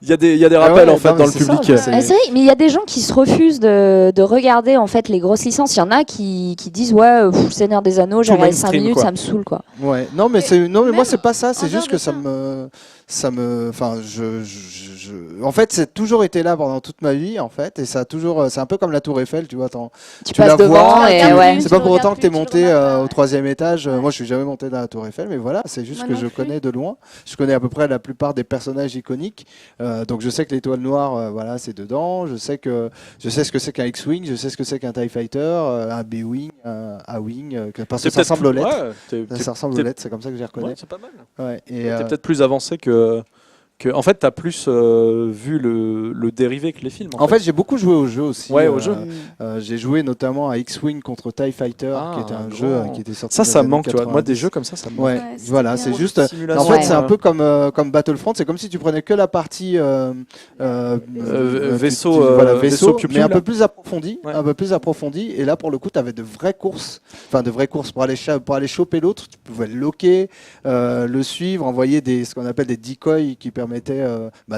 Il y a des Ah rappels ouais, en fait non, mais dans le c'est ça, public. mais C'est vrai, mais il y a des gens qui se refusent de regarder en fait les grosses licences. Il y en a qui disent ouais, Seigneur des Anneaux, j'ai Tout regardé 5 mainstream, minutes, quoi. ça me saoule quoi. Ouais. Non mais moi même c'est pas ça. C'est en juste dehors que de enfin en fait c'est toujours été là pendant toute ma vie en fait et ça a toujours c'est un peu comme la Tour Eiffel, tu vois. Tu Tu la passes devant vois, et tu ouais. tu C'est pas le pour autant regardes que tu es plus, tu monté le remarques pas, au ouais. 3e étage. Ouais. Moi, je suis jamais monté dans la Tour Eiffel, mais voilà, c'est juste Moi que non je plus. connais de loin. Je connais à peu près la plupart des personnages iconiques. Donc, je sais que l'étoile noire, voilà, c'est dedans. Je sais ce que c'est qu'un X-Wing. Je sais ce que c'est qu'un TIE Fighter, un B-Wing, un A-Wing. Parce que ça ressemble aux lettres. Ça ressemble aux lettres, c'est comme ça que je les reconnais. c'est pas mal. Ouais, et, T'es peut-être plus avancé que en fait t'as plus vu le dérivé que les films. en fait, j'ai beaucoup joué au jeu aussi. Ouais, au jeu. J'ai joué notamment à X-Wing contre TIE Fighter, Ah, qui était un grand. jeu qui était sorti. Ça dans les années manque, tu vois. Moi, 90. des jeux comme ça me manque. Ouais, Ouais, c'était voilà, bien. c'est juste. Simulation, En fait, c'est un ouais. peu comme Battlefront. C'est comme si tu prenais que la partie vaisseau, voilà, vaisseau vaisseau, piou-piou, mais un là. peu plus approfondi, Ouais. un peu plus approfondi. Et là, pour le coup, tu avais de vraies courses, pour aller choper l'autre. Tu pouvais le loquer, le suivre, envoyer ce qu'on appelle des decoys qui permettaient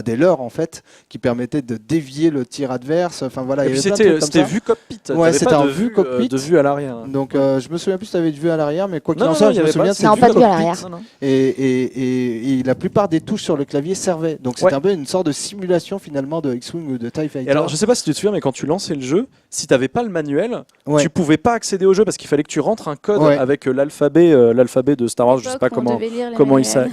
des leurres en fait, qui permettaient de dévier le tir adverse. Enfin voilà, et puis c'était vue cockpit. Ouais, c'était en vue cockpit. De vue à l'arrière. Donc je me souviens plus si tu avais de vue à l'arrière, mais quoi qu'il en soit, je me souviens c'est pas de vue à l'arrière. Et la plupart des touches sur le clavier servaient. Donc c'était un peu une sorte de simulation finalement de X-Wing ou de TIE Fighter. Et alors je sais pas si tu te souviens, mais quand tu lançais le jeu, si tu n'avais pas le manuel, tu pouvais pas accéder au jeu parce qu'il fallait que tu rentres un code avec l'alphabet de Star Wars. Je sais pas comment il s'appelle.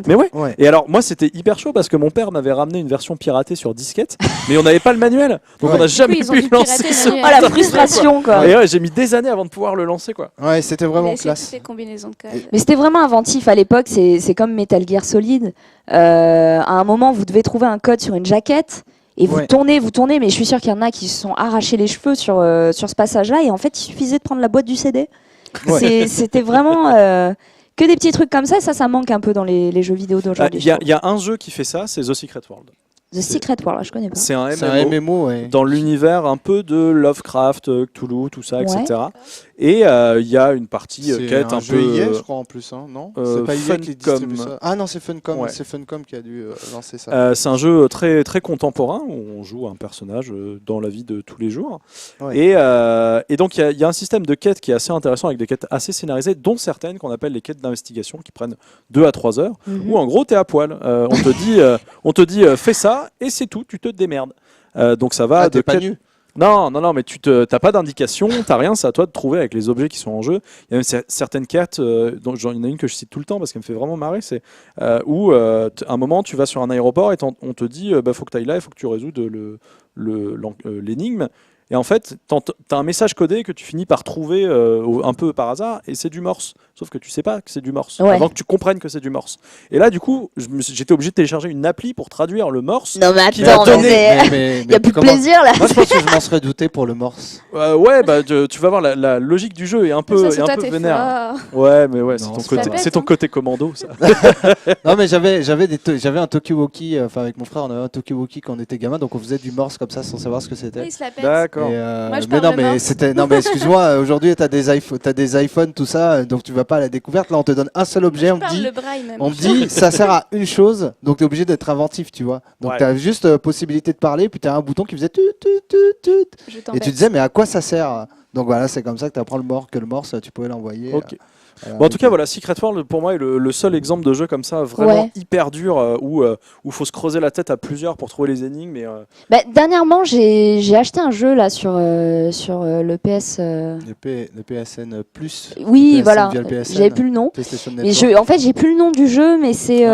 Mais ouais. Et alors moi c'était hyper chaud parce que mon père m'avait ramené une version piratée sur disquette, mais on n'avait pas le manuel, donc on n'a jamais pu lancer ce. Ah la frustration quoi. Et ouais, j'ai mis des années avant de pouvoir le lancer quoi. Ouais, c'était vraiment classe. Toutes les combinaisons de codes. Mais c'était vraiment inventif à l'époque. C'est comme Metal Gear Solid. À un moment, vous devez trouver un code sur une jaquette. Et vous tournez, mais je suis sûr qu'il y en a qui se sont arrachés les cheveux sur ce passage-là. Et en fait, il suffisait de prendre la boîte du CD. C'était vraiment que des petits trucs comme ça. Ça manque un peu dans les jeux vidéo d'aujourd'hui. Il y a un jeu qui fait ça, c'est The Secret World. The Secret World, je connais pas. C'est un MMO dans l'univers un peu de Lovecraft, Cthulhu, tout ça, etc. Et il y a une partie quête un jeu peu. EA, je crois en plus, hein, non c'est pas EA qui distribue ça. Ah non, c'est Funcom, c'est Funcom qui a dû lancer ça. C'est un jeu très très contemporain où on joue un personnage dans la vie de tous les jours. Et donc il y a un système de quêtes qui est assez intéressant avec des quêtes assez scénarisées, dont certaines qu'on appelle les quêtes d'investigation qui prennent 2 à 3 heures. Où en gros t'es à poil. On te dit fais ça. Et c'est tout, tu te démerdes. Donc ça va. T'es pas nu. Non, mais t'as pas d'indication, t'as rien, c'est à toi de trouver avec les objets qui sont en jeu. Il y a même certaines quêtes, dont il y en a une que je cite tout le temps parce qu'elle me fait vraiment marrer, c'est où à un moment tu vas sur un aéroport et on te dit faut que tu ailles là, il faut que tu résoudes l'énigme. Et en fait, t'as un message codé que tu finis par trouver un peu par hasard, et c'est du morse. Sauf que tu sais pas que c'est du morse, avant que tu comprennes que c'est du morse. Et là, du coup, j'étais obligé de télécharger une appli pour traduire le morse. Non mais attends, il y a plus de plaisir là. Moi, je pense que je m'en serais douté pour le morse. Tu vas voir, la logique du jeu est un peu vénère. Ouais, mais ouais, c'est ton côté commando, ça. Non, mais j'avais un Tokiwoki, avec mon frère, on avait un Tokiwoki quand on était gamin, donc on faisait du morse comme ça sans savoir ce que c'était. D'accord. Mais excuse-moi, aujourd'hui t'as des iPhones, tout ça, donc tu vas pas à la découverte. Là, on te donne un seul objet, on te dit ça sert à une chose, donc t'es obligé d'être inventif, tu vois. Donc t'as juste possibilité de parler, puis t'as un bouton qui faisait tut. Et tu disais mais à quoi ça sert? Donc voilà, c'est comme ça que tu apprends que le morse, tu pouvais l'envoyer. En tout cas, voilà, Secret World pour moi est le seul exemple de jeu comme ça, vraiment hyper dur, où faut se creuser la tête à plusieurs pour trouver les énigmes. Dernièrement, j'ai acheté un jeu là sur le PS. Le PSN Plus. Oui, voilà. J'avais plus le nom. Mais en fait, j'ai plus le nom du jeu, mais c'est.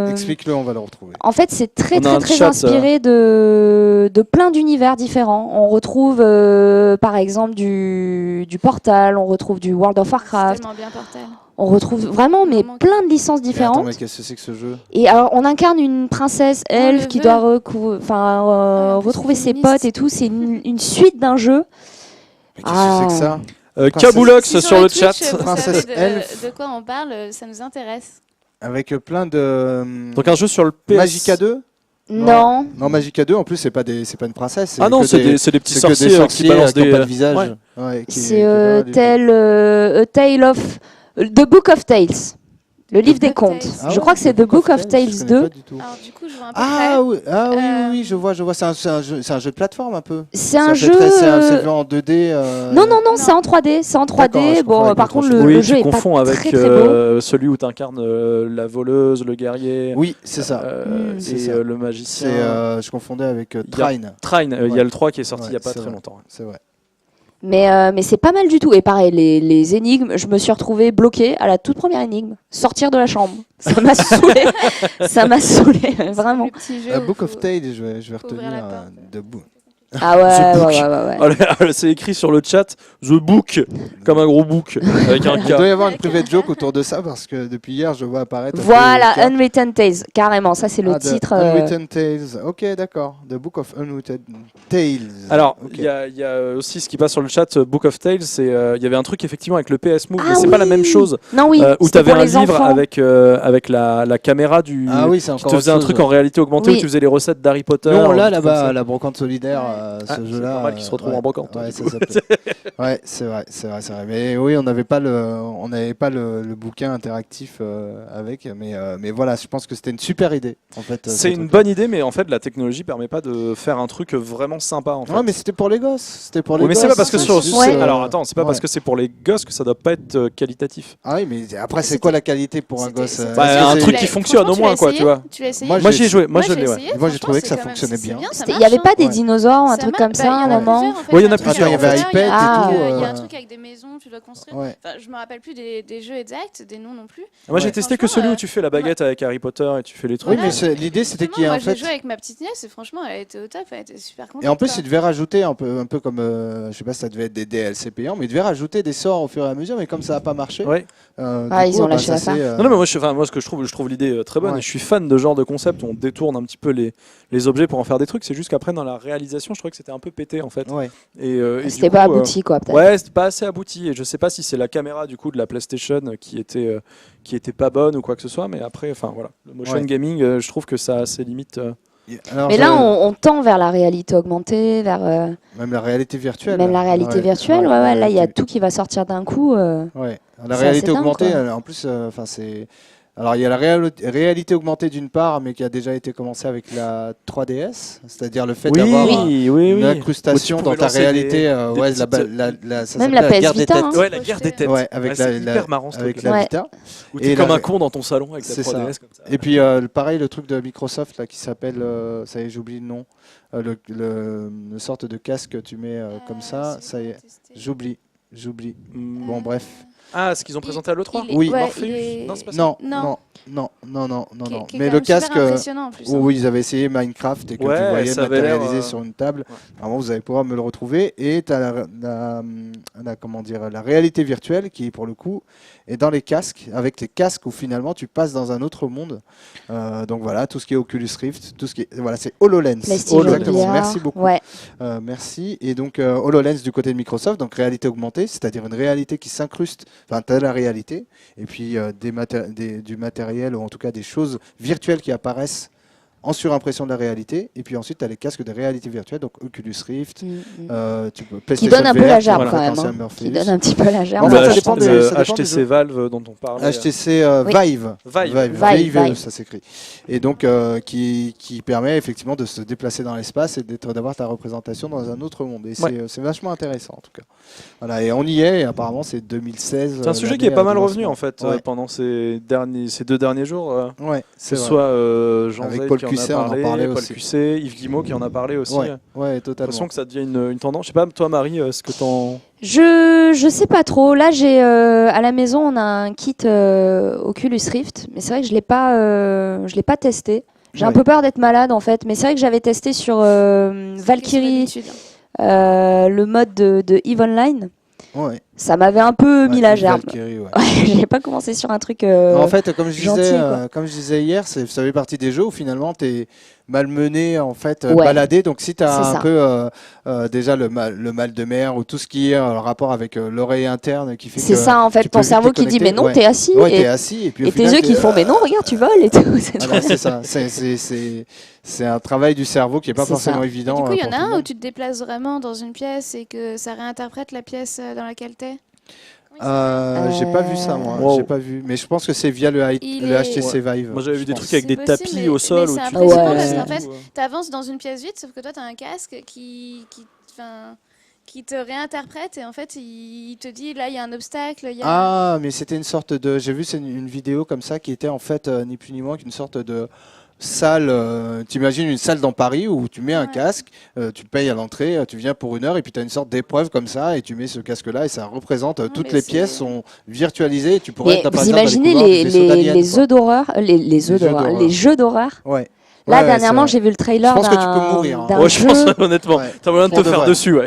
Explique-le, on va le retrouver. En fait, c'est très inspiré de plein d'univers différents. On retrouve par exemple du Portal, on retrouve du World of Warcraft. On retrouve vraiment plein de licences différentes. Attends, mais qu'est-ce que c'est que ce jeu? Et alors, on incarne une princesse elfe qui doit retrouver ses potes et tout. C'est une suite d'un jeu. Mais qu'est-ce que c'est que ça? Kaboulox sur le chat. Princesse elfe. De quoi on parle? Ça nous intéresse. Avec plein de. Donc un jeu sur le PS. Magica 2? Non, Magica 2 en plus c'est pas une princesse. Ah non, c'est des petits sorciers qui balancent des pas de visage. C'est The Book of Tales. Le livre des contes. Je crois que c'est The Book of Tales 2. Alors du coup, je vois un peu oui, je vois. C'est un jeu de plateforme un peu. C'est un jeu. C'est en 2D. Non, c'est en 3D. C'est en 3D. Bon, par contre, le jeu est pas très très beau. Celui où tu incarnes la voleuse, le guerrier. Oui, c'est ça. Et le magicien. Je confondais avec Trine. Il y a le 3 qui est sorti il n'y a pas très longtemps. C'est vrai. Mais c'est pas mal du tout. Et pareil, les énigmes, je me suis retrouvée bloquée à la toute première énigme. Sortir de la chambre. Ça m'a saoulée. Ça m'a saoulée, vraiment. Book of Tales, je vais retenir de bout. Ah ouais. C'est écrit sur le chat The Book, comme un gros book avec un K. Il doit y avoir une private joke autour de ça parce que depuis hier je vois apparaître. Voilà, Unwritten Tales, carrément, ça c'est le titre. Unwritten Tales, ok, d'accord. The Book of Unwritten Tales. Alors, il y a aussi ce qui passe sur le chat, Book of Tales, il y avait un truc effectivement avec le PS Move, mais c'est pas la même chose. Non, oui, où tu avais un livre avec la caméra qui te faisait un truc en réalité augmentée où tu faisais les recettes d'Harry Potter. Non, là-bas, la brocante solidaire. ce jeu-là. C'est normal qu'il se retrouve en brocante. Ouais, c'est vrai. Mais oui, on n'avait pas le bouquin interactif avec. Mais voilà, je pense que c'était une super idée. En fait, c'est une bonne idée, mais en fait, la technologie permet pas de faire un truc vraiment sympa. En fait. Ouais, mais c'était pour les gosses. Mais c'est pas parce que alors attends, c'est pas parce que c'est pour les gosses que ça doit pas être qualitatif. Ah oui, mais après, c'est quoi la qualité pour un gosse? Un truc qui fonctionne au moins, quoi, tu vois. Moi, j'y ai joué. Moi, je l'ai. Moi, j'ai trouvé que ça fonctionnait bien. Il y avait pas des dinosaures, un truc comme ça, à un moment? Oui, il y en a plusieurs. Il y avait iPad et tout. Il y a un truc avec des maisons, tu dois construire. Enfin, je me rappelle plus des jeux exacts, des noms non plus. Moi, j'ai testé que celui où tu fais la baguette avec Harry Potter et tu fais les trucs. Oui, mais l'idée, c'était qu'il y ait en fait. J'ai joué avec ma petite nièce et franchement, elle était au top, elle était super contente. Et en plus, il devait rajouter un peu comme, je sais pas si ça devait être des DLC payants, mais il devait rajouter des sorts au fur et à mesure. Mais comme ça n'a pas marché, ils ont lâché l'affaire. Non, mais moi, ce que je trouve l'idée très bonne. Et je suis fan de genre de concept où on détourne un petit peu les objets pour en faire des trucs. C'est juste qu'après, dans la réalisation, je trouvais que c'était un peu pété en fait. Et c'était pas abouti, quoi, peut-être. Ouais, c'était pas assez abouti. Et je sais pas si c'est la caméra du coup de la PlayStation qui était pas bonne ou quoi que ce soit. Mais après, enfin voilà, le motion gaming, je trouve que ça a ses limites. Alors, mais là, on tend vers la réalité augmentée, vers même la réalité virtuelle. Même la réalité virtuelle, là, il y a tout qui va sortir d'un coup. Ouais, la réalité augmentée, en plus, c'est. Alors, il y a la réalité augmentée d'une part, mais qui a déjà été commencée avec la 3DS, c'est-à-dire le fait d'avoir une incrustation dans ta réalité. Même la PS Vita. Ouais, la guerre des têtes. Ouais, avec c'est hyper marrant, avec la Vita. Où t'es comme un con dans ton salon avec la 3DS. Comme ça. Et puis, pareil, le truc de Microsoft là, qui s'appelle, ça y est, j'oublie le nom, une sorte de casque que tu mets comme ça y est, j'oublie. Bon, bref. Ah, ce qu'ils ont présenté à l'E3 Oui, Morpheus. Non, c'est pas ça. Non. Mais le casque, où ils avaient essayé Minecraft et que tu voyais matérialisé sur une table. Vraiment, vous allez pouvoir me le retrouver. Et tu as la réalité virtuelle qui, pour le coup, est dans les casques, avec les casques où finalement tu passes dans un autre monde. Donc voilà, tout ce qui est Oculus Rift, tout ce qui est, voilà, c'est HoloLens. Exactement. Merci beaucoup. Merci. Et donc HoloLens du côté de Microsoft, donc réalité augmentée, c'est-à-dire une réalité qui s'incruste. Enfin, tu as la réalité, et puis du matériel, ou en tout cas des choses virtuelles qui apparaissent en surimpression de la réalité. Et puis ensuite, tu as les casques de réalité virtuelle, donc Oculus Rift, qui donne un peu la gerbe quand même. Qui donne un petit peu la gerbe. Ça dépend de HTC Valve dont on parlait. HTC Vive. Vive, ça s'écrit. Et donc, qui permet effectivement de se déplacer dans l'espace et d'avoir ta représentation dans un autre monde. Et c'est vachement intéressant en tout cas. Voilà, et on y est, et apparemment c'est 2016. C'est un sujet qui est pas mal revenu en fait pendant ces 2 derniers jours. Que ce soit Jean avec Zay Paul qui Cussé, en a parlé, Paul Cussé, Yves Guillemot qui en a parlé aussi. Ouais, totalement. J'ai l'impression que ça devient une tendance. Je sais pas, toi Marie, ce que t'en... Je sais pas trop. Là, j'ai à la maison, on a un kit Oculus Rift, mais c'est vrai que je l'ai pas testé. J'ai un peu peur d'être malade en fait, mais c'est vrai que j'avais testé sur Valkyrie le mode de EVE Online. Ça m'avait un peu mis la gerbe. Je n'ai pas commencé sur un truc en fait, comme je gentil, disais hier, ça fait partie des jeux où finalement tu es malmené, en fait, baladé. Donc si tu as un peu déjà le mal de mer ou tout ce qui est en rapport avec l'oreille interne qui fait que... C'est ça, en fait, ton cerveau qui dit mais non, t'es assis. T'es assis. Et puis tes yeux qui font mais non, regarde, tu voles et tout. C'est ça. C'est un travail du cerveau qui n'est pas forcément évident. Du coup, il y en a un où tu te déplaces vraiment dans une pièce et que ça réinterprète la pièce dans laquelle t'es. J'ai pas vu ça moi, j'ai pas vu, mais je pense que c'est via le HTC Vive. Moi j'avais vu des trucs avec des tapis au sol. C'est impressionnant parce qu'en fait, t'avances dans une pièce vide, sauf que toi t'as un casque qui te réinterprète et en fait il te dit là il y a un obstacle. Ah mais c'était une sorte de, j'ai vu une vidéo comme ça qui était en fait ni plus ni moins qu'une sorte de salle, t'imagines une salle dans Paris où tu mets un casque, tu payes à l'entrée, tu viens pour 1 heure et puis tu as une sorte d'épreuve comme ça et tu mets ce casque-là et ça représente, toutes les pièces sont virtualisées et tu pourrais être vous imaginez les œufs d'horreur, les jeux d'horreur. Là, dernièrement, j'ai vu le trailer. Je pense que tu peux mourir. Je pense honnêtement, t'as moyen de te faire dessus.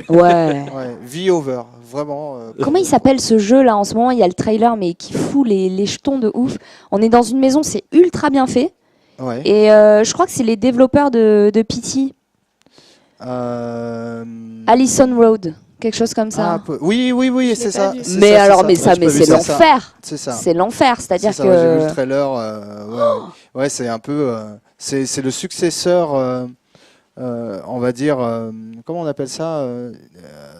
Vie over, vraiment. Comment il s'appelle ce jeu là en ce moment? Il y a le trailer mais qui fout les jetons de ouf. On est dans une maison, c'est ultra bien fait. Et je crois que c'est les développeurs de Pity. Allison Road, quelque chose comme ça. Oui, c'est ça. Mais c'est l'enfer. C'est l'enfer, c'est-à-dire que. J'ai vu le trailer. C'est un peu, c'est le successeur. on va dire, comment on appelle ça,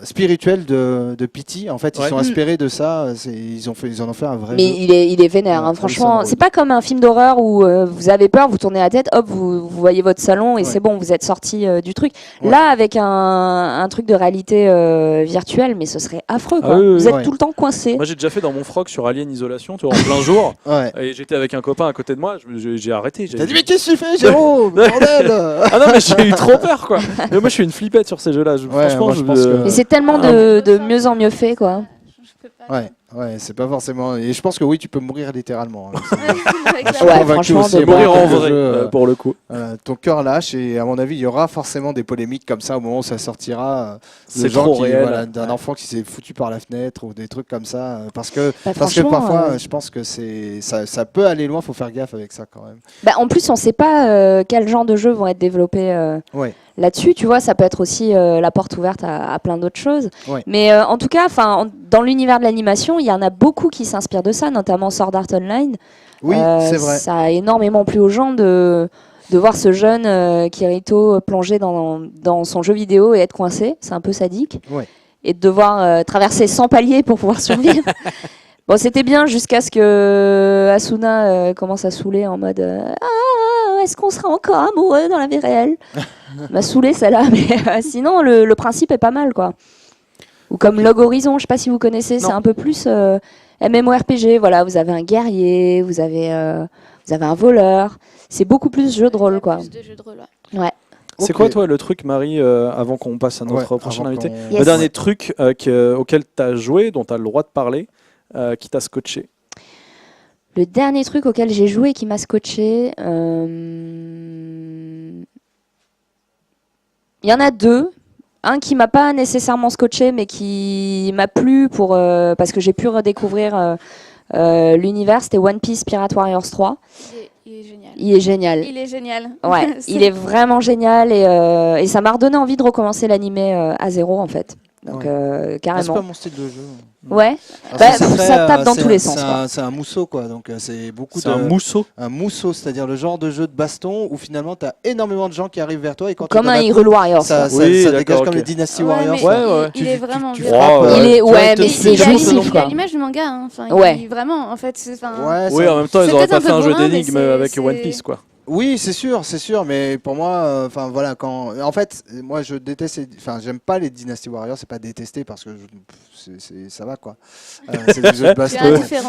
spirituel de Pity. En fait, ils sont inspirés de ça. Ils en ont fait un vrai. Mais jeu. il est vénère, franchement. C'est pas comme un film d'horreur où vous avez peur, vous tournez la tête, hop, vous voyez votre salon et c'est bon, vous êtes sorti du truc. Là, avec un truc de réalité virtuelle, mais ce serait affreux, quoi. Vous êtes tout le temps coincé. Moi, j'ai déjà fait dans mon froc sur Alien Isolation, tu vois, en plein jour. Et j'étais avec un copain à côté de moi. J'ai arrêté. T'as dit mais qu'est-ce que tu fais, Géraud, bordel. Ah non, mais j'ai eu trop peur, quoi. Mais moi, je suis une flippette sur ces jeux-là. Franchement, je pense que... Mais c'est tellement de mieux en mieux fait, quoi. Ouais, c'est pas forcément. Et je pense que oui, tu peux mourir littéralement. Franchement, c'est mourir en vrai pour le coup. Ton cœur lâche et à mon avis, il y aura forcément des polémiques comme ça au moment où ça sortira. C'est trop réel. D'un enfant qui s'est foutu par la fenêtre ou des trucs comme ça. Parce que parfois, je pense que ça peut aller loin. Faut faire gaffe avec ça quand même. En plus, on sait pas quel genre de jeux vont être développés. Là-dessus, tu vois, ça peut être aussi la porte ouverte à plein d'autres choses. Mais en tout cas, dans l'univers de l'animation, il y en a beaucoup qui s'inspirent de ça, notamment Sword Art Online. Oui, c'est vrai. Ça a énormément plu aux gens de voir ce jeune Kirito plonger dans son jeu vidéo et être coincé. C'est un peu sadique. Et de devoir traverser 100 paliers pour pouvoir survivre. Bon, c'était bien jusqu'à ce que Asuna commence à saouler en mode est-ce qu'on sera encore amoureux dans la vie réelle? M'a saoulé celle-là, mais sinon le principe est pas mal, quoi. Ou comme Log Horizon, je sais pas si vous connaissez, c'est un peu plus MMORPG. Voilà, vous avez un guerrier, vous avez un voleur. C'est beaucoup plus jeu de rôle, quoi. Plus de jeu de rôle, ouais. C'est quoi, toi, le truc, Marie, avant qu'on passe à notre prochain invité, le dernier truc auquel tu as joué, dont tu as le droit de parler, qui t'a scotché? Le dernier truc auquel j'ai joué qui m'a scotché, il y en a deux. Un qui m'a pas nécessairement scotché, mais qui m'a plu parce que j'ai pu redécouvrir l'univers. C'était One Piece Pirate Warriors 3. Il est génial. Il est génial. Il est génial. Ouais, il est vraiment génial et ça m'a redonné envie de recommencer l'animé à zéro, en fait. Donc carrément. C'est pas mon style de jeu. Ouais. Ça tape dans tous les sens. C'est un mousseau, quoi. Donc c'est beaucoup un mousseau. Un mousseau, c'est-à-dire le genre de jeu de baston où finalement tu as énormément de gens qui arrivent vers toi et quand comme un Hyrule Warriors. Ça dégage comme les Dynasty Warriors. Il est vraiment bien. Mais c'est jouissif, quoi. Il a l'image du manga. Enfin, vraiment, en fait. Oui, en même temps, ils auraient pas fait un jeu d'énigmes avec One Piece, quoi. Oui, c'est sûr, mais pour moi, voilà, en fait, moi je déteste, j'aime pas les Dynasty Warriors, c'est pas détester parce que ça va, quoi. C'est des jeux de baston.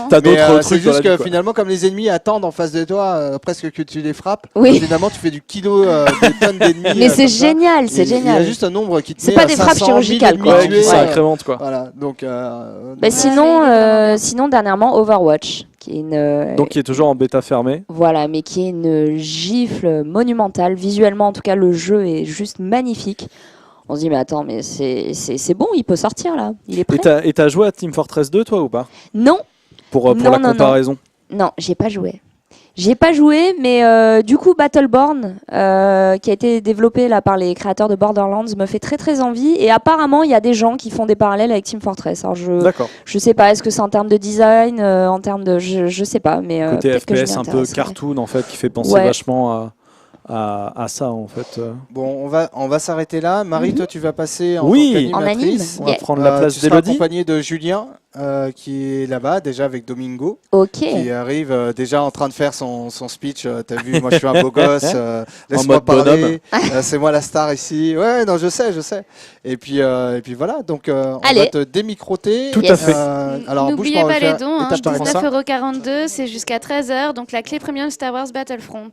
T'as d'autres trucs. C'est juste que finalement, comme les ennemis attendent en face de toi, presque que tu les frappes, finalement tu fais du kilo, des tonnes d'ennemis. Mais c'est génial, c'est génial. Il y a juste un nombre qui te met. C'est pas des frappes chirurgicales, quoi. Qui s'incrémentent, quoi. Voilà, donc. Sinon, dernièrement, Overwatch. Donc qui est toujours en bêta fermée. Voilà, mais qui est une gifle monumentale. Visuellement, en tout cas, le jeu est juste magnifique. On se dit, mais attends, mais c'est bon, il peut sortir là. Il est prêt. Et t'as joué à Team Fortress 2, toi, ou pas? Non. Pour la comparaison. Non, j'ai pas joué. J'ai pas joué, mais du coup, Battleborn, qui a été développé là par les créateurs de Borderlands, me fait très très envie. Et apparemment, il y a des gens qui font des parallèles avec Team Fortress. Alors je sais pas, est-ce que c'est en termes de design, en termes de, je sais pas, mais côté FPS un peu cartoon en fait, qui fait penser vachement à ça en fait. Bon, on va s'arrêter là. Marie, toi, tu vas passer en en anime. On va prendre la place d'Élodie. Tu seras accompagné d'Élodie. de Julien, qui est là-bas déjà avec Domingo, Ok. qui arrive déjà en train de faire son speech. T'as vu, moi je suis un beau gosse, laisse-moi mode parler. C'est moi la star ici. Ouais, non, je sais. Et puis voilà. Donc on va te démicroter. Tout à fait. Alors n'oubliez pas les dons. Étape par étape. 19,42 €, c'est jusqu'à 13h. Donc la clé premium Star Wars Battlefront.